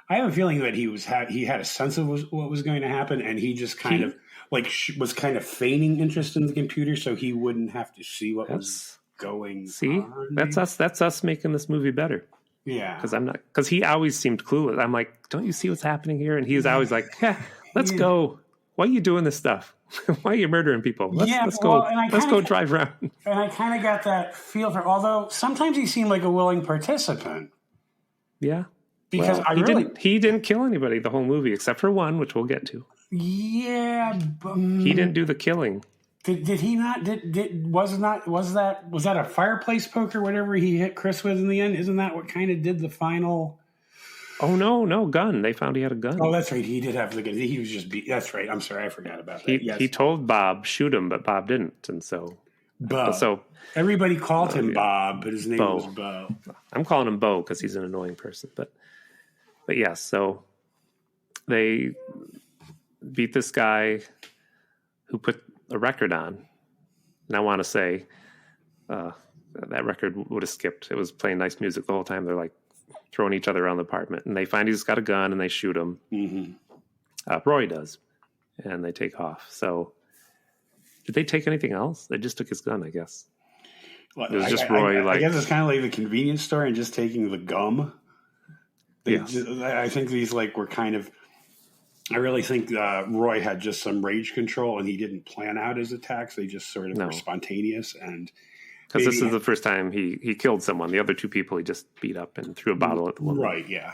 I have a feeling that he had a sense of what was going to happen, and he just kind of was kind of feigning interest in the computer so he wouldn't have to see what was going on. That's us making this movie better. Yeah. Because he always seemed clueless. I'm like, don't you see what's happening here? And he was always like, let's go. Why are you doing this stuff? Why are you murdering people? Let's go drive around. And I kind of got that feel although sometimes he seemed like a willing participant. Yeah. Because he didn't kill anybody the whole movie except for one, which we'll get to. Yeah. He didn't do the killing. Did he not? Was that a fireplace poker? Whatever he hit Chris with in the end, isn't that what kind of did the final? Oh no, gun. They found he had a gun. Oh, that's right. He did have the gun. He was just that's right. I'm sorry, I forgot about that. He told Bob shoot him, but Bob didn't, and so Bo. So everybody called him Bob, but his name was Bo. I'm calling him Bo because he's an annoying person, but yes. So they beat this guy who put a record on, and I want to say that record would have skipped. It was playing nice music the whole time. They're like throwing each other around the apartment, and they find he's got a gun, and they shoot him. Mm-hmm. Roy does, and they take off. So did they take anything else? They just took his gun, I guess. Well, it was just Roy. I guess it's kind of like the convenience store and just taking the gum. I think these were kind of. I really think Roy had just some rage control, and he didn't plan out his attacks. They just sort of were spontaneous, and because this is the first time he killed someone. The other two people he just beat up and threw a bottle at the woman. Right? Yeah.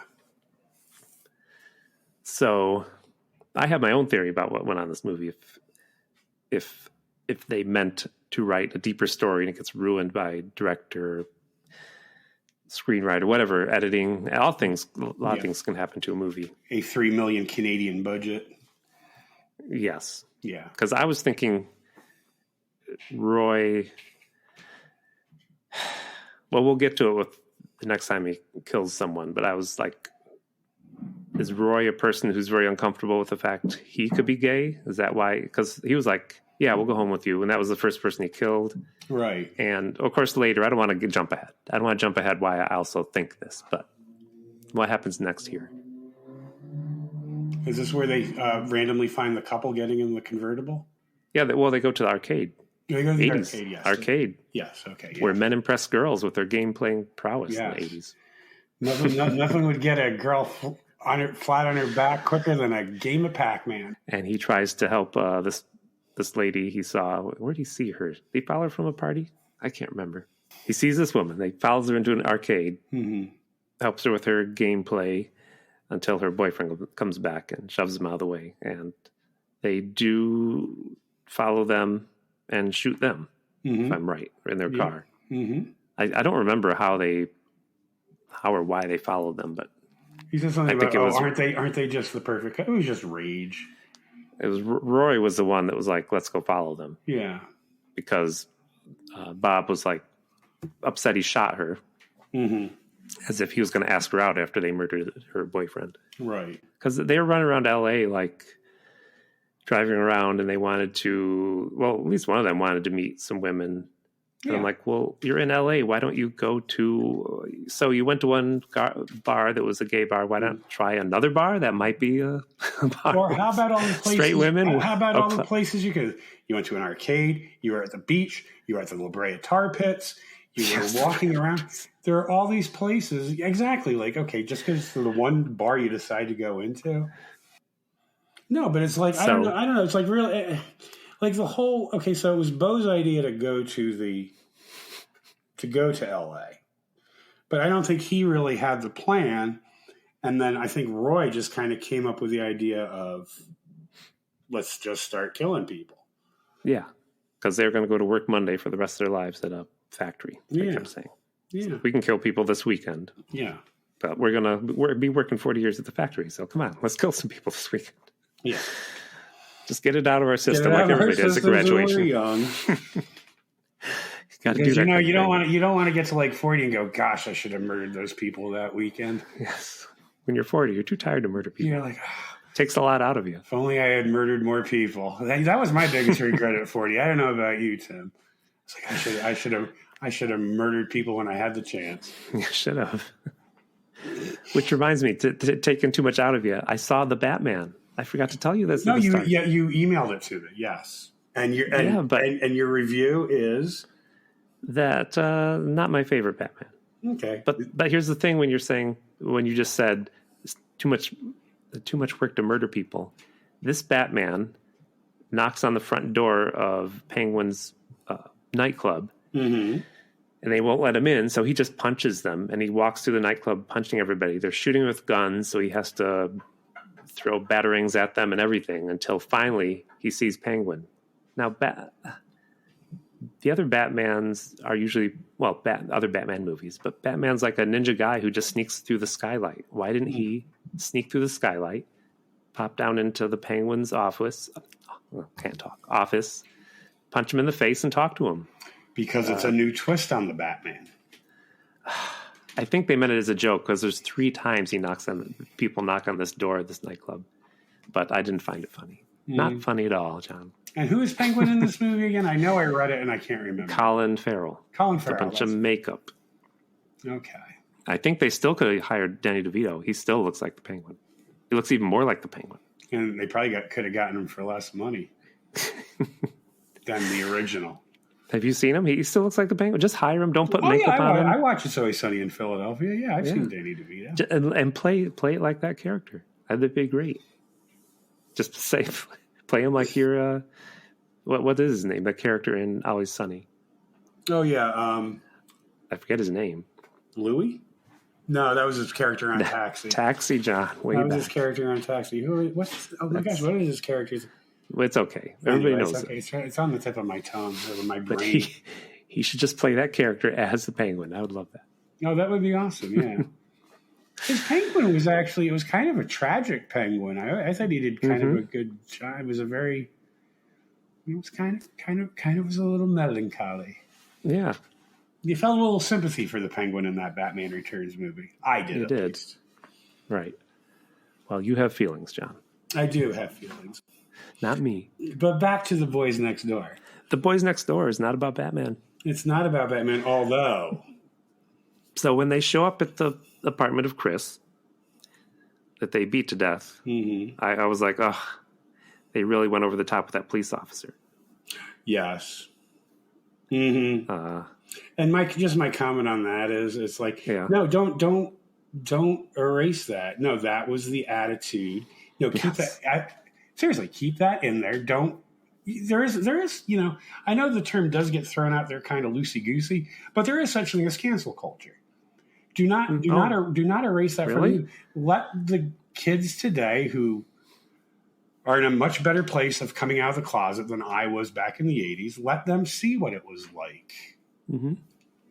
So, I have my own theory about what went on in this movie. If they meant to write a deeper story and it gets ruined by director, screenwriter, whatever, editing, a lot of things can happen to a movie. A $3 million Canadian budget. Yes. Yeah. Because I was thinking Roy. Well, we'll get to it with the next time he kills someone, but I was like, is Roy a person who's very uncomfortable with the fact he could be gay? Is that why? Because he was like, yeah, we'll go home with you. And that was the first person he killed. Right. And, of course, later, I don't want to jump ahead. I don't want to jump ahead why I also think this. But what happens next here? Is this where they randomly find the couple getting in the convertible? Yeah, they go to the arcade. They go to the arcade, yes. Arcade. Yes, okay. Yeah. Where men impress girls with their game-playing prowess in the 80s. Nothing would get a girl flat on her back quicker than a game of Pac-Man. And he tries to help this lady he saw. Where did he see her? Did he follow her from a party? I can't remember. He sees this woman. He follows her into an arcade, helps her with her gameplay until her boyfriend comes back and shoves him out of the way. And they do follow them and shoot them, if I'm right, in their car. Mm-hmm. I don't remember how or why they followed them, but he said something about, aren't they just the perfect? It was just rage. It was Roy was the one that was like, let's go follow them. Yeah. Because Bob was like upset he shot her. Mm-hmm. As if he was going to ask her out after they murdered her boyfriend. Right. Because they were running around L.A. like driving around, and they wanted to, well, at least one of them wanted to meet some women. Yeah. And I'm like, well, you're in L.A. Why don't you go to, so you went to one bar that was a gay bar. Why not try another bar that might be a bar? Or how about all the places? Straight women? How about all the places you could, you went to an arcade, you were at the beach, you were at the La Brea Tar Pits, you were walking around. There are all these places. Exactly. Like, okay, just because it's the one bar you decide to go into. No, but it's like, I don't know. It's like really, like the whole, okay, so it was Bo's idea to go to LA, but I don't think he really had the plan. And then I think Roy just kind of came up with the idea of let's just start killing people. Yeah, because they're going to go to work Monday for the rest of their lives at a factory. They kept saying, so we can kill people this weekend. Yeah. But we're going to be working 40 years at the factory. So come on, let's kill some people this weekend. Yeah. Just get it out of our system like everybody does at graduation. Young. Got to do that. You don't want to get to like 40 and go, gosh, I should have murdered those people that weekend. Yes. When you're 40, you're too tired to murder people. You're like, takes a lot out of you. If only I had murdered more people. That was my biggest regret at 40. I don't know about you, Tim. It's like I should have murdered people when I had the chance. You should have. Which reminds me, taking too much out of you. I saw the Batman. I forgot to tell you this. No, you emailed it to me. Yes, and your review is that not my favorite Batman. Okay, but here's the thing: when you just said it's too much work to murder people, this Batman knocks on the front door of Penguin's nightclub, and they won't let him in. So he just punches them, and he walks through the nightclub punching everybody. They're shooting with guns, so he has to throw batarangs at them and everything until finally he sees Penguin. Now, the other Batmans are usually, other Batman movies, but Batman's like a ninja guy who just sneaks through the skylight. Why didn't he sneak through the skylight, pop down into the Penguin's office, punch him in the face and talk to him? Because it's a new twist on the Batman. I think they meant it as a joke because there's 3 times people knock on this door at this nightclub. But I didn't find it funny. Not funny at all, John. And who is Penguin in this movie again? I know I read it and I can't remember. Colin Farrell. With a bunch of makeup. Okay. I think they still could have hired Danny DeVito. He still looks like the Penguin. He looks even more like the Penguin. And they probably could have gotten him for less money than the original. Have you seen him? He still looks like the Penguin. Just hire him. Don't put makeup on him. I watch It's Always Sunny in Philadelphia. Yeah, I've seen Danny DeVito. And play it like that character. That'd be great. Just say, play him like you're, what is his name? The character in Always Sunny. Oh, yeah. I forget his name. Louis? No, that was his character on Taxi. Taxi, John. That was his character on Taxi. What is his character? It's okay. Everybody knows it. It's on the tip of my tongue, or my brain. But he should just play that character as the Penguin. I would love that. No, that would be awesome. Yeah, his Penguin was kind of a tragic Penguin. I thought he did kind of a good job. It was kind of was a little melancholy. Yeah, you felt a little sympathy for the Penguin in that Batman Returns movie. I did. You did. Least. Right. Well, you have feelings, John. I do have feelings. Not me. But back to The Boys Next Door. The Boys Next Door is not about Batman. It's not about Batman, although. So when they show up at the apartment of Chris, that they beat to death, I was like, oh, they really went over the top with that police officer. Yes. And my comment on that is, it's like, no, don't erase that. No, that was the attitude. Keep that. Seriously, keep that in there. There is, I know the term does get thrown out there kind of loosey-goosey, but there is such thing as cancel culture. Do not erase that from you. Let the kids today who are in a much better place of coming out of the closet than I was back in the 80s, let them see what it was like.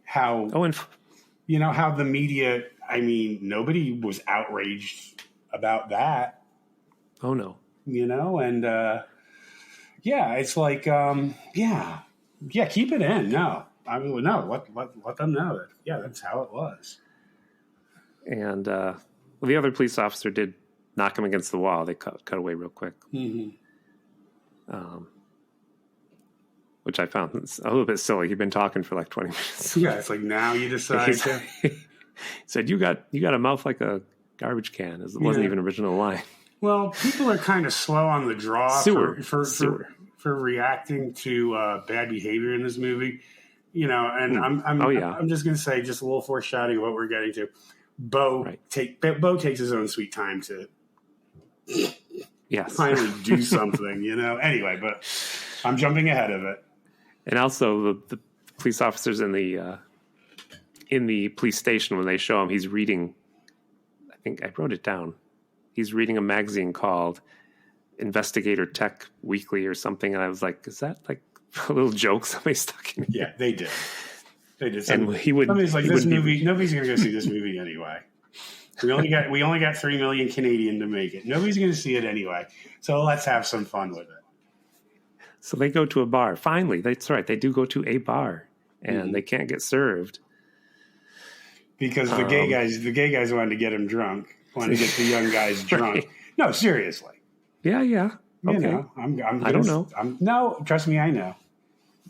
How, how the media, nobody was outraged about that. Oh, no. And it's like, keep it in. No, let them know that. Yeah, that's how it was. And the other police officer did knock him against the wall. They cut away real quick, which I found a little bit silly. He'd been talking for like 20 minutes. Yeah, it's like now you decide to. He said, "You got a mouth like a garbage can." It wasn't even an original line. Well, people are kind of slow on the draw for reacting to bad behavior in this movie, And I'm just going to say, just a little foreshadowing of what we're getting to. Bo takes his own sweet time to finally do something, Anyway, but I'm jumping ahead of it. And also the police officers in the police station, when they show him, he's reading. I think I wrote it down. He's reading a magazine called Investigator Tech Weekly or something, and I was like, is that like a little joke somebody stuck in here? Yeah, they did. They did. And he would. Somebody's like, this movie. Nobody's going to go see this movie anyway. We only got 3 million Canadian to make it. Nobody's going to see it anyway. So let's have some fun with it. So they go to a bar. Finally, that's right. They do go to a bar, and they can't get served because the gay guys wanted to get him drunk. Wanted to get the young guys drunk. Right. No, seriously. Yeah. Okay. You know, I don't know. No, trust me, I know.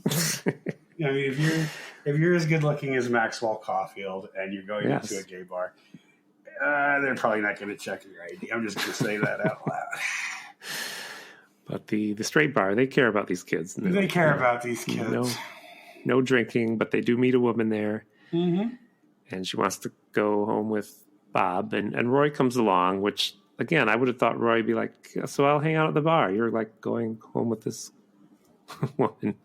I mean, if you're as good looking as Maxwell Caulfield and you're going into a gay bar, they're probably not going to check your ID. I'm just going to say that out loud. But the straight bar, they care about these kids. They care about these kids. No drinking, but they do meet a woman there. Mm-hmm. And she wants to go home with Bob. And Roy comes along, which, again, I would have thought Roy would be like, so I'll hang out at the bar. You're like going home with this woman.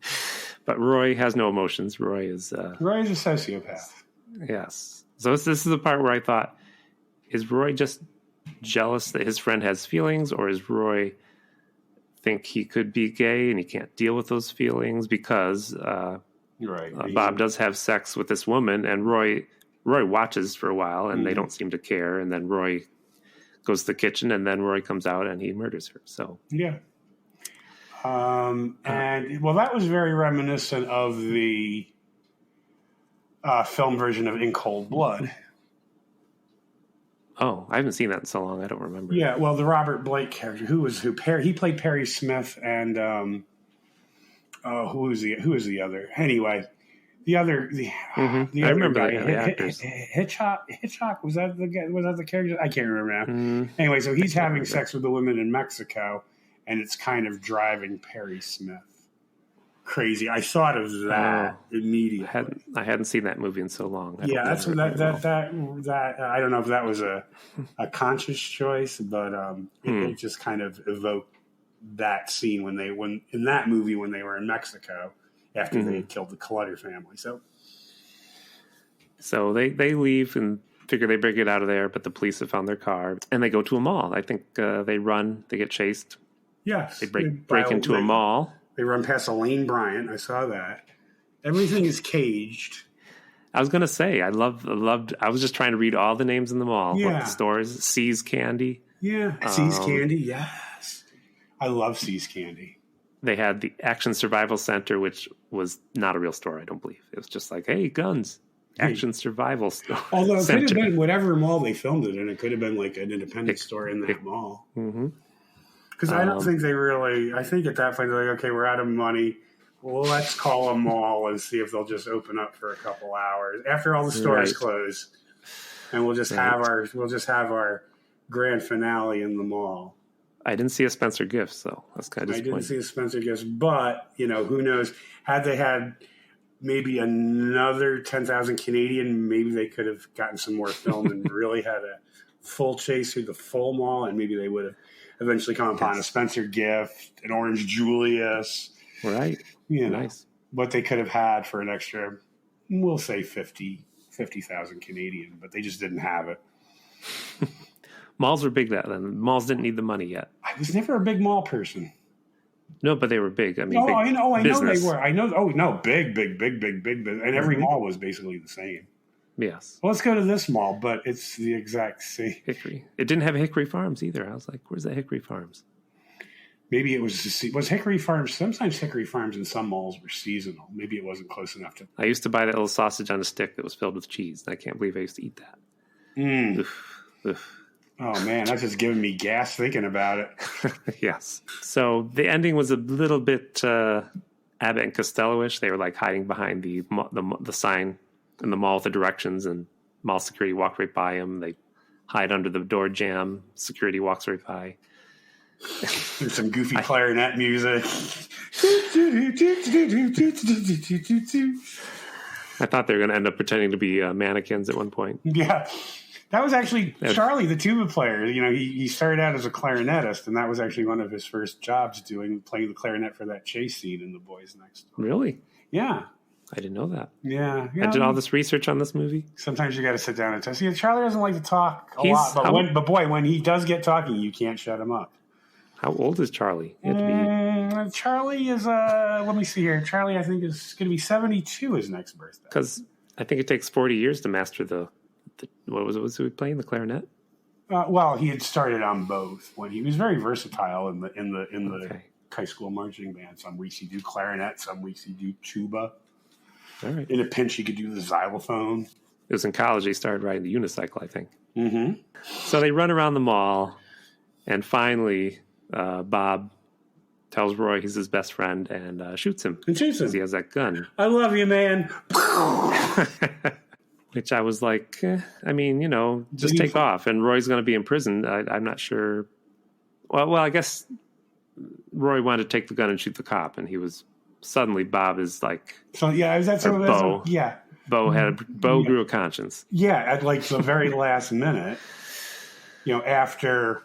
But Roy has no emotions. Roy is a sociopath. Yes. So this is the part where I thought, is Roy just jealous that his friend has feelings, or is Roy think he could be gay and he can't deal with those feelings because Bob does have sex with this woman, and Roy watches for a while and they don't seem to care, and then Roy goes to the kitchen, and then Roy comes out and he murders her. So yeah. And well, that was very reminiscent of the film version of In Cold Blood. Oh, I haven't seen that in so long. I don't remember. Yeah, well, the Robert Blake character, he played Perry Smith, and who was the other? Anyway, the other I remember guy, the actors. Hitchcock, was that the guy? Was that the character? I can't remember now. Anyway, so he's having sex with a woman in Mexico, and it's kind of driving Perry Smith crazy. I thought of that immediately. I hadn't seen that movie in so long. That's that. I don't know if that was a conscious choice, but it just kind of evoked that scene when in that movie when they were in Mexico after they had killed the Clutter family. So they leave and figure they break it out of there, but the police have found their car and they go to a mall. I think they run. They get chased. Yes, they break into a mall. They run past Elaine Bryant. I saw that. Everything is caged. I was going to say, I loved. I was just trying to read all the names in the mall. Yeah. What the stores. See's Candy. Yeah. See's Candy. Yes. I love See's Candy. They had the Action Survival Center, which was not a real store, I don't believe. It was just like, hey, guns. Action Survival Store. Although it could have been whatever mall they filmed it in. It could have been like an independent store in that mall. Mm-hmm. Because I don't think I think at that point they're like, okay, we're out of money. Well, let's call a mall and see if they'll just open up for a couple hours after all the stores close, and we'll just have our grand finale in the mall. I didn't see a Spencer Gifts, so that's kind of disappointing. I didn't see a Spencer Gifts, but who knows? Had they had maybe another 10,000 Canadian, maybe they could have gotten some more film and really had a full chase through the full mall, and maybe they would have eventually come upon a Spencer Gift, an Orange Julius. Right. Nice. What they could have had for an extra, we'll say 50,000 Canadian, but they just didn't have it. Malls were big then. Malls didn't need the money yet. I was never a big mall person. No, but they were big. I mean, I know they were. I know. Oh, no, big. And every mall was basically the same. Yes. Well, let's go to this mall, but it's the exact same. Hickory. It didn't have Hickory Farms either. I was like, where's that Hickory Farms? Maybe it was Hickory Farms. Sometimes Hickory Farms in some malls were seasonal. Maybe it wasn't close enough to. I used to buy that little sausage on a stick that was filled with cheese. And I can't believe I used to eat that. Oof. Oh, man, that's just giving me gas thinking about it. Yes. So the ending was a little bit Abbott and Costello-ish. They were like hiding behind the sign in the mall with the directions, and mall security walked right by them. They hide under the door jamb. Security walks right by. There's some goofy clarinet music. I thought they were going to end up pretending to be mannequins at one point. Yeah. That was actually Charlie, the tuba player. He started out as a clarinetist, and that was actually one of his first jobs playing the clarinet for that chase scene in The Boys Next Door. Really? Yeah. I didn't know that. Yeah. I did all this research on this movie. Sometimes you got to sit down and test. Charlie doesn't like to talk a lot, but when he does get talking, you can't shut him up. How old is Charlie? Charlie is, let me see here. Charlie, I think, is going to be 72 his next birthday. Because I think it takes 40 years to master the what was he playing? The clarinet? Well, he had started on both. When he was very versatile in the high school marching band. Some weeks he'd do clarinet, some weeks he'd do tuba. All right. In a pinch, he could do the xylophone. It was in college he started riding the unicycle, I think. Mm-hmm. So they run around the mall, and finally Bob tells Roy he's his best friend and shoots him. And shoots him. Because he has that gun. I love you, man. Which I was like, I mean, just take off. And Roy's going to be in prison. I'm not sure. Well, I guess Roy wanted to take the gun and shoot the cop, and he was suddenly Bob is like. So yeah, that's what it was. Yeah, Bo grew a conscience. Yeah, at like the very last minute, after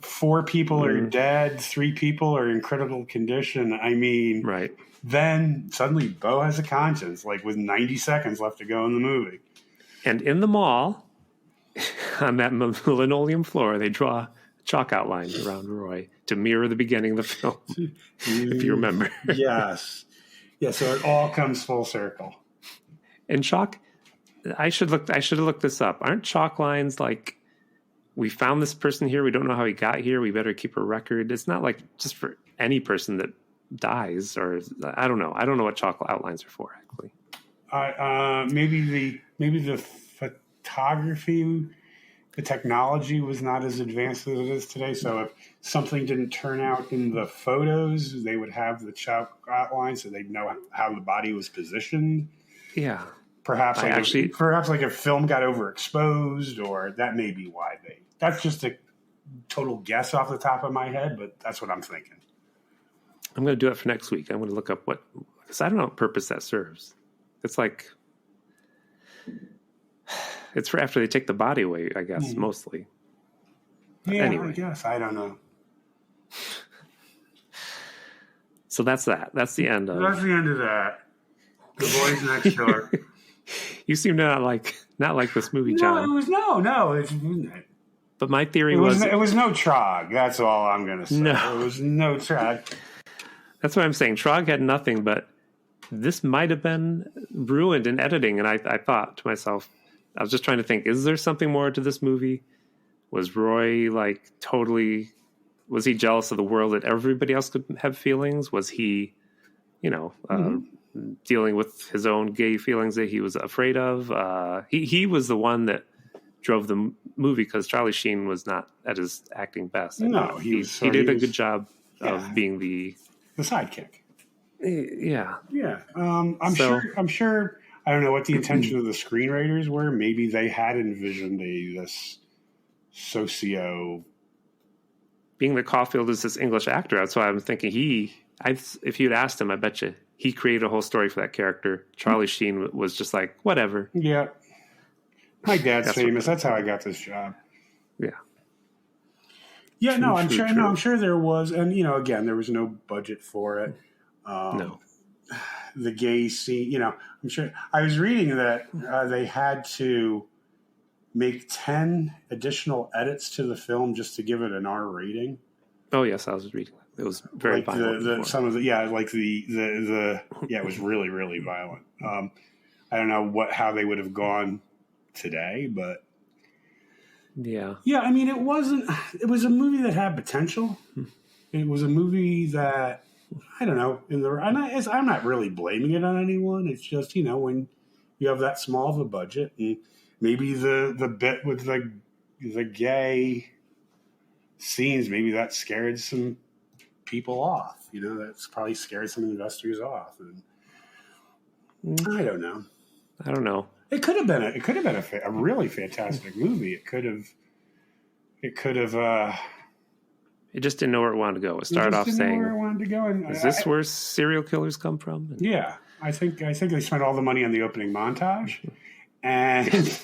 4 people are dead, 3 people are in critical condition. I mean, right. Then suddenly Bo has a conscience, like with 90 seconds left to go in the movie. And in the mall, on that linoleum floor, they draw a chalk outline around Roy to mirror the beginning of the film, if you remember. Yes. Yeah, so it all comes full circle. And chalk, I should have looked this up. Aren't chalk lines like, we found this person here, we don't know how he got here, we better keep a record? It's not like just for any person that dies, or I don't know what chalk outlines are for, actually. Maybe the photography, the technology was not as advanced as it is today, so if something didn't turn out in the photos, they would have the chalk outline so they'd know how the body was positioned. Yeah. Perhaps like if film got overexposed, or that may be why that's just a total guess off the top of my head, but that's what I'm thinking. I'm going to do it for next week. I'm going to look up because I don't know what purpose that serves. It's like, it's for after they take the body away, I guess, mostly. Yeah, anyway. I guess. I don't know. So that's that. That's the end of that. The Boys Next Door. You seem to not like this movie, John. No. But my theory was... It was no Trog. That's all I'm going to say. No. It was no Trog. That's what I'm saying. Trog had nothing, but this might have been ruined in editing. And I thought to myself, I was just trying to think, is there something more to this movie? Was Roy was he jealous of the world that everybody else could have feelings? Was he, dealing with his own gay feelings that he was afraid of? He was the one that drove the movie because Charlie Sheen was not at his acting best. He did a good job of being the sidekick. Yeah. I'm sure. I don't know what the intention of the screenwriters were. Maybe they had envisioned this socio. Being that Caulfield is this English actor, that's why I'm thinking if you'd asked him, I bet you he created a whole story for that character. Charlie Sheen was just like, whatever. Yeah. My dad's famous. That's how I got this job. Yeah. Yeah, true, I'm sure there was. And, again, there was no budget for it. No. The gay scene, I'm sure. I was reading that they had to make 10 additional edits to the film just to give it an R rating. Oh, yes, I was reading that. It was very violent. It was really, really violent. I don't know how they would have gone today, but yeah. I mean, it was a movie that had potential. It was a movie that, I don't know, I'm not really blaming it on anyone. It's just, when you have that small of a budget, and maybe the bit with the gay scenes, maybe that scared some people off. That's probably scared some investors off. And I don't know. It could have been a really fantastic movie. It could have. It just didn't know where it wanted to go. It started off saying, where it wanted to go. And is this where serial killers come from? And yeah, I think they spent all the money on the opening montage and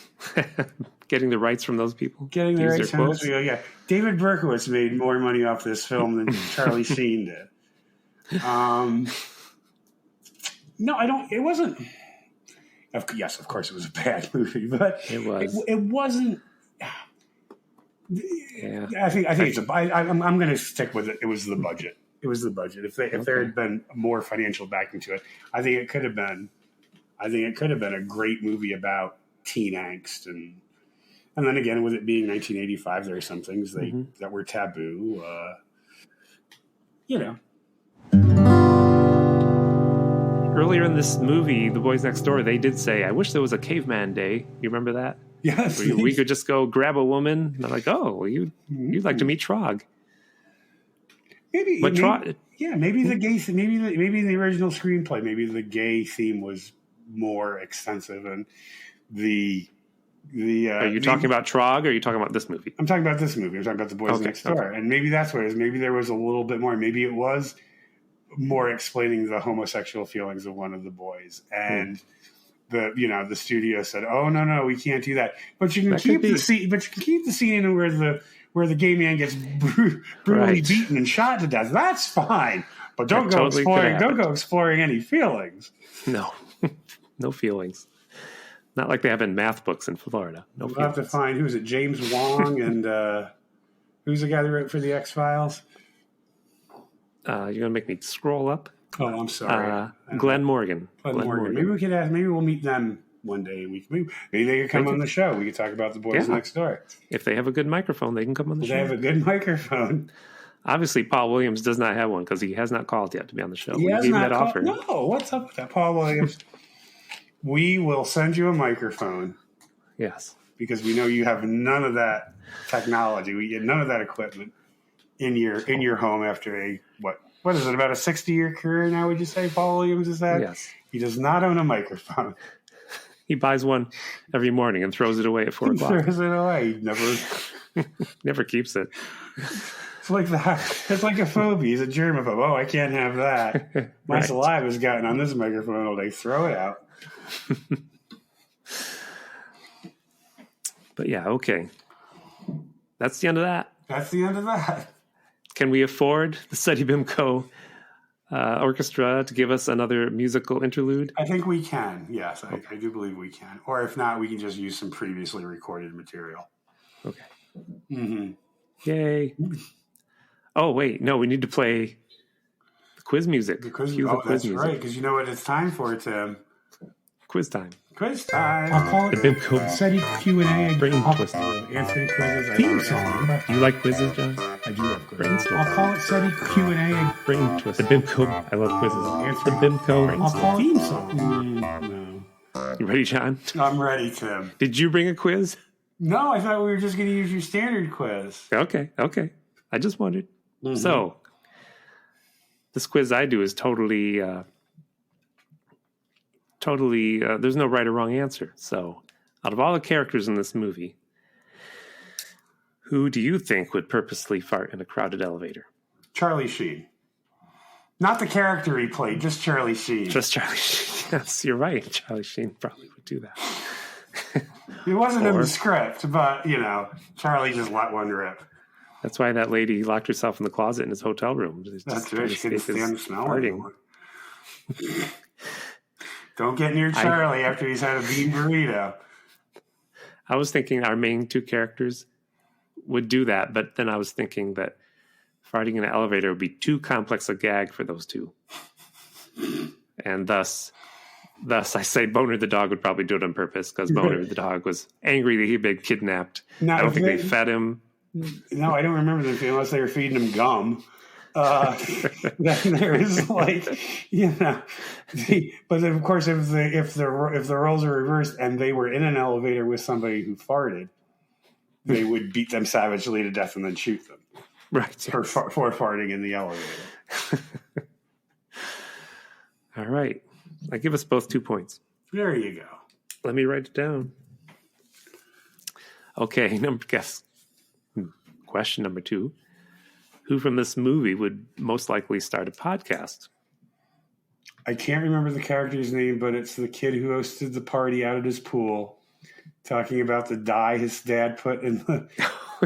getting the rights from those people. Getting the rights from those people. Yeah, David Berkowitz made more money off this film than Charlie Sheen did. No, I don't. It wasn't. Yes, of course, it was a bad movie, but it was. It wasn't. Yeah, I think it's I'm going to stick with it. It was the budget. It was the budget. If there had been more financial backing to it, I think it could have been a great movie about teen angst and then again, with it being 1985, there are some things that were taboo. Earlier in this movie, The Boys Next Door, they did say, "I wish there was a caveman day." You remember that? Yes. We could just go grab a woman. And they're like, "Oh, you'd like to meet Trog." Maybe the gay, maybe the original screenplay, maybe the gay theme was more extensive, and the. Are you talking about Trog, or are you talking about this movie? I'm talking about this movie. I'm talking about The Boys Next Door. And maybe that's what it is. Maybe there was a little bit more. Maybe it was more explaining the homosexual feelings of one of the boys. And the studio said, "Oh, no, we can't do that." But you can keep the scene. But you can keep the scene in where the gay man gets brutally beaten and shot to death. That's fine. But don't go exploring any feelings. No, no feelings. Not like they have in math books in Florida. We'll have to find, who is it, James Wong, and who's the guy that wrote for the X-Files? You're going to make me scroll up? Oh, I'm sorry. Glenn Morgan. Glenn Morgan. Maybe we could ask, maybe we'll meet them one day. Maybe they could come on the show. We could talk about The Boys Next Door. If they have a good microphone, they can come on the show. They have a good microphone. Obviously, Paul Williams does not have one because he has not called yet to be on the show. He has not called. No, what's up with that, Paul Williams? We will send you a microphone. Yes. Because we know you have none of that technology. We get none of that equipment in your home after what is it, about a 60-year career now, would you say, Paul Williams has had? Yes. He does not own a microphone. He buys one every morning and throws it away at 4 o'clock. Throws it away. He never keeps it. It's like that. It's like a phobia. He's a germaphobe. Oh, I can't have that. My saliva's gotten on this microphone all day. Throw it out. But yeah, okay. That's the end of that. That's the end of that. Can we afford the Seti Bimco orchestra to give us another musical interlude? I think we can. Yes, I do believe we can. Or if not, we can just use some previously recorded material. Okay. Mm-hmm. Yay. Oh, wait. No, we need to play the quiz music. The quiz music. Oh, that's right, because you know what it's time for, Tim. Quiz time. Quiz time. I'll call it the Bimco Seti Q&A. Brain Twister. Answering quizzes. Theme song. Do you like quizzes, John? I do love quizzes. I'll call it Seti Q&A. Brain Twister. The Bimco. I love quizzes. The Bimco. I'll call it theme song. No. You ready, John? I'm ready, Tim. Did you bring a quiz? No, I thought we were just going to use your standard quiz. Okay. I just wondered. Mm-hmm. So, this quiz I do is totally, there's no right or wrong answer. So, out of all the characters in this movie, who do you think would purposely fart in a crowded elevator? Charlie Sheen. Not the character he played, just Charlie Sheen. Just Charlie Sheen. Yes, you're right. Charlie Sheen probably would do that. It wasn't in the script, but, Charlie just let one rip. That's why that lady locked herself in the closet in his hotel room. That's right. She couldn't stand the smell anymore. Don't get near Charlie after he's had a bean burrito. I was thinking our main two characters would do that, but then I was thinking that farting in an elevator would be too complex a gag for those two. And thus I say Boner the dog would probably do it on purpose because Boner the dog was angry that he'd been kidnapped. I don't think they fed him. No, I don't remember them unless they were feeding him gum. Then there is but of course, if the roles are reversed and they were in an elevator with somebody who farted, they would beat them savagely to death and then shoot them. Right. For farting in the elevator. All right. I give us both 2 points. There you go. Let me write it down. Okay, question number 2. Who from this movie would most likely start a podcast? I can't remember the character's name, but it's the kid who hosted the party out at his pool, talking about the dye his dad put in the...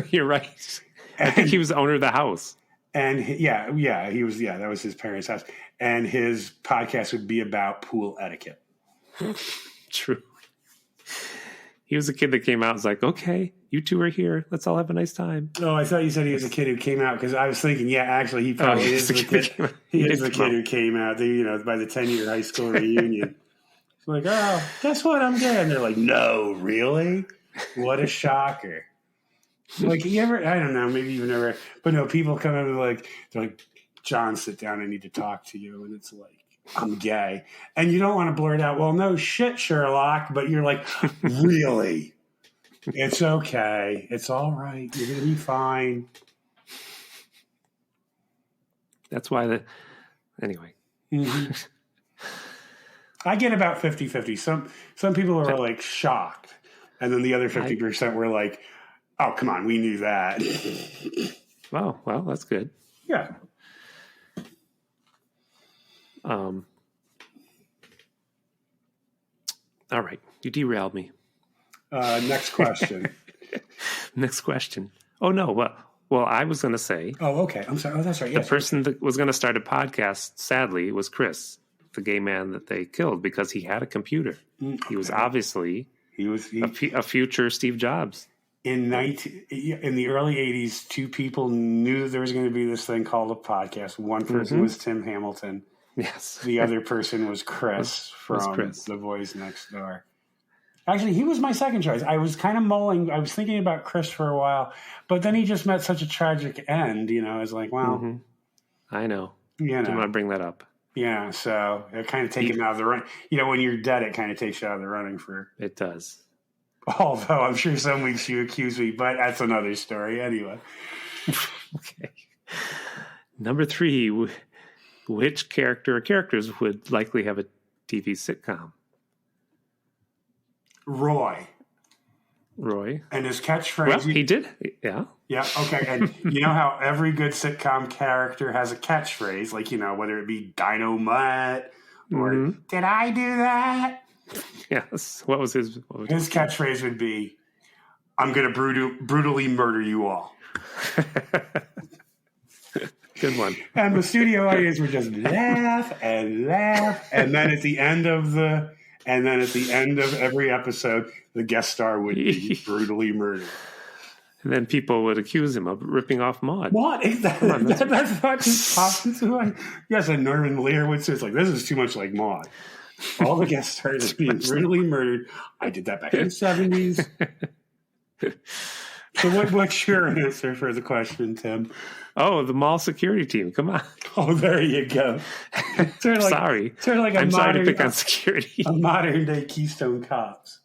You're right. I think he was the owner of the house. And he was, that was his parents' house. And his podcast would be about pool etiquette. True. He was a kid that came out and was like, okay, you two are here. Let's all have a nice time. Oh, I thought you said he was a kid who came out, because I was thinking, yeah, actually, he probably is the kid. He is the kid who came out, by the 10-year high school reunion. It's like, oh, guess what? I'm gay. And they're like, no, really? What a shocker. Like, you ever, I don't know, maybe you've never, but no, people come in and they're like, John, sit down. I need to talk to you. And it's like, I'm gay. And you don't want to blurt out, well, no shit, Sherlock. But you're like, really? It's okay. It's all right. You're going to be fine. That's why anyway. Mm-hmm. I get about 50-50. Some people are like shocked. And then the other 50% were like, oh, come on. We knew that. Oh, well, that's good. Yeah. All right. You derailed me. Next question. Next question. Oh, no. Well, I was going to say. Oh, okay. I'm sorry. Oh, that's right. Yes. The person that was going to start a podcast, sadly, was Chris, the gay man that they killed, because he had a computer. Okay. He was obviously a future Steve Jobs. In the early 80s, two people knew that there was going to be this thing called a podcast. One person was Tim Hamilton. Yes. The other person was Chris from The Boys Next Door. Actually, he was my second choice. I was kind of mulling. I was thinking about Chris for a while, but then he just met such a tragic end. I was like, well. I know. Didn't want to bring that up. Yeah, so it kind of takes him out of the run. When you're dead, it kind of takes you out of the running for. It does. Although I'm sure some weeks you accuse me, but that's another story anyway. Okay. Number 3, which character or characters would likely have a TV sitcom? Roy. And his catchphrase. Well, he did. Yeah. Yeah, okay. And you know how every good sitcom character has a catchphrase, like, whether it be Dynamite or did I do that? Yes. What was his catchphrase would be, I'm going to brutally murder you all. Good one. And the studio audience would just laugh. And then at the end of every episode, the guest star would be brutally murdered. And then people would accuse him of ripping off Maude. What? That's not just popped into my... Yes, and Norman Lear would say, it's like, this is too much like Maude. All the guest stars being brutally murdered. I did that back in the 70s. So what's your answer for the question, Tim? Oh, the mall security team. Come on. Oh, there you go. Sorry. I'm sorry to pick on security. A modern day Keystone Cops.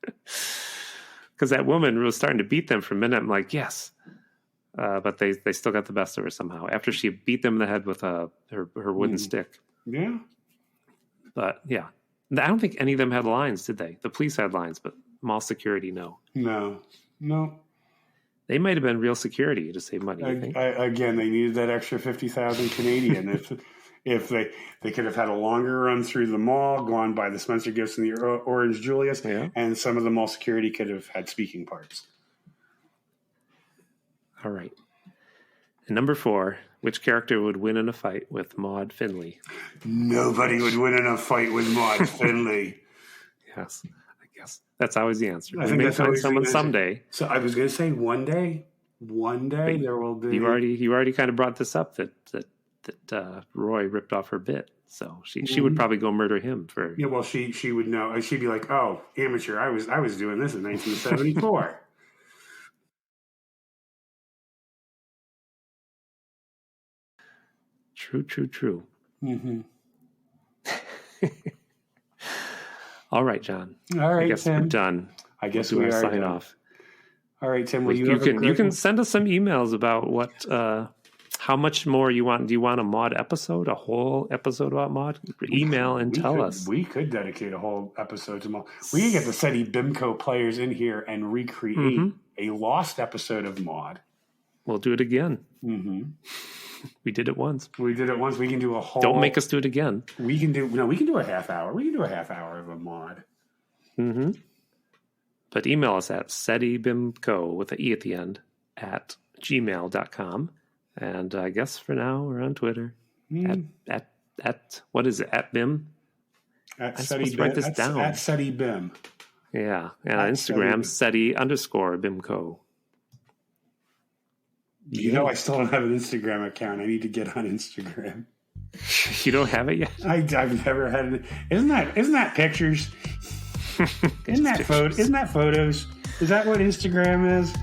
Because that woman was starting to beat them for a minute. I'm like, yes. But they still got the best of her somehow. After she beat them in the head with her wooden stick. Yeah. But, yeah. I don't think any of them had lines, did they? The police had lines, but mall security, no. No. They might have been real security to save money. Again, they needed that extra 50,000 Canadian. If they could have had a longer run through the mall, gone by the Spencer Gifts and the Orange Julius, and some of the mall security could have had speaking parts. All right. And number 4, which character would win in a fight with Maude Finley? Nobody would win in a fight with Maude Finley. Yes. That's always the answer. I think that's find someone someday. So I was going to say one day there will be. You already kind of brought this up that Roy ripped off her bit, so she would probably go murder him for. Yeah, well, she would know. She'd be like, "Oh, amateur! I was doing this in 1974." True. Mm-hmm. All right, John. All right, I guess Tim. we're done. I guess we are sign done. off. All right, Tim. You can send us some emails about what how much more you want. Do you want a Maude episode, a whole episode about Maude? Email and tell us. We could dedicate a whole episode to Maude. We could get the SETI BIMCO players in here and recreate a lost episode of Maude. We'll do it again. Mm-hmm. We did it once. We can do a whole. Don't make us do it again. We can do a half hour. We can do a half hour of a Maude. Mm-hmm. But email us at SETIBIMCO with an E at the end at gmail.com. And I guess for now we're on Twitter at what is it? At BIM? At I'm supposed to write this down. At SETI BIM. Yeah. And on Instagram, SETI_BIMCO. You know, I still don't have an Instagram account. I need to get on Instagram. You don't have it yet? I've never had it. Isn't that pictures? Isn't that photos? Is that what Instagram is?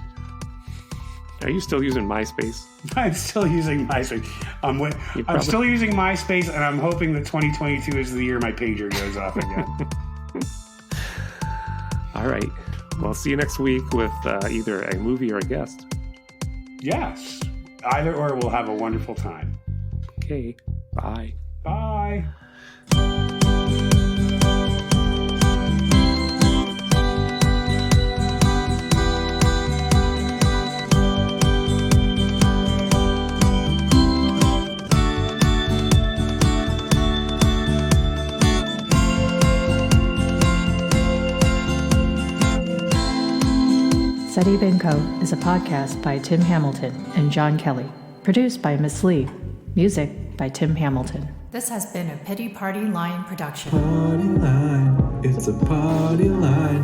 Are you still using MySpace? I'm still using MySpace. I'm still using MySpace, and I'm hoping that 2022 is the year my pager goes off again. All right. Well, see you next week with either a movie or a guest. Yes. Either or, we'll have a wonderful time. Okay. Bye. Bye. SETI BIMCO is a podcast by Tim Hamilton and John Kelly. Produced by Miss Lee. Music by Tim Hamilton. This has been a Pity Party Line production. Party line, it's a party line.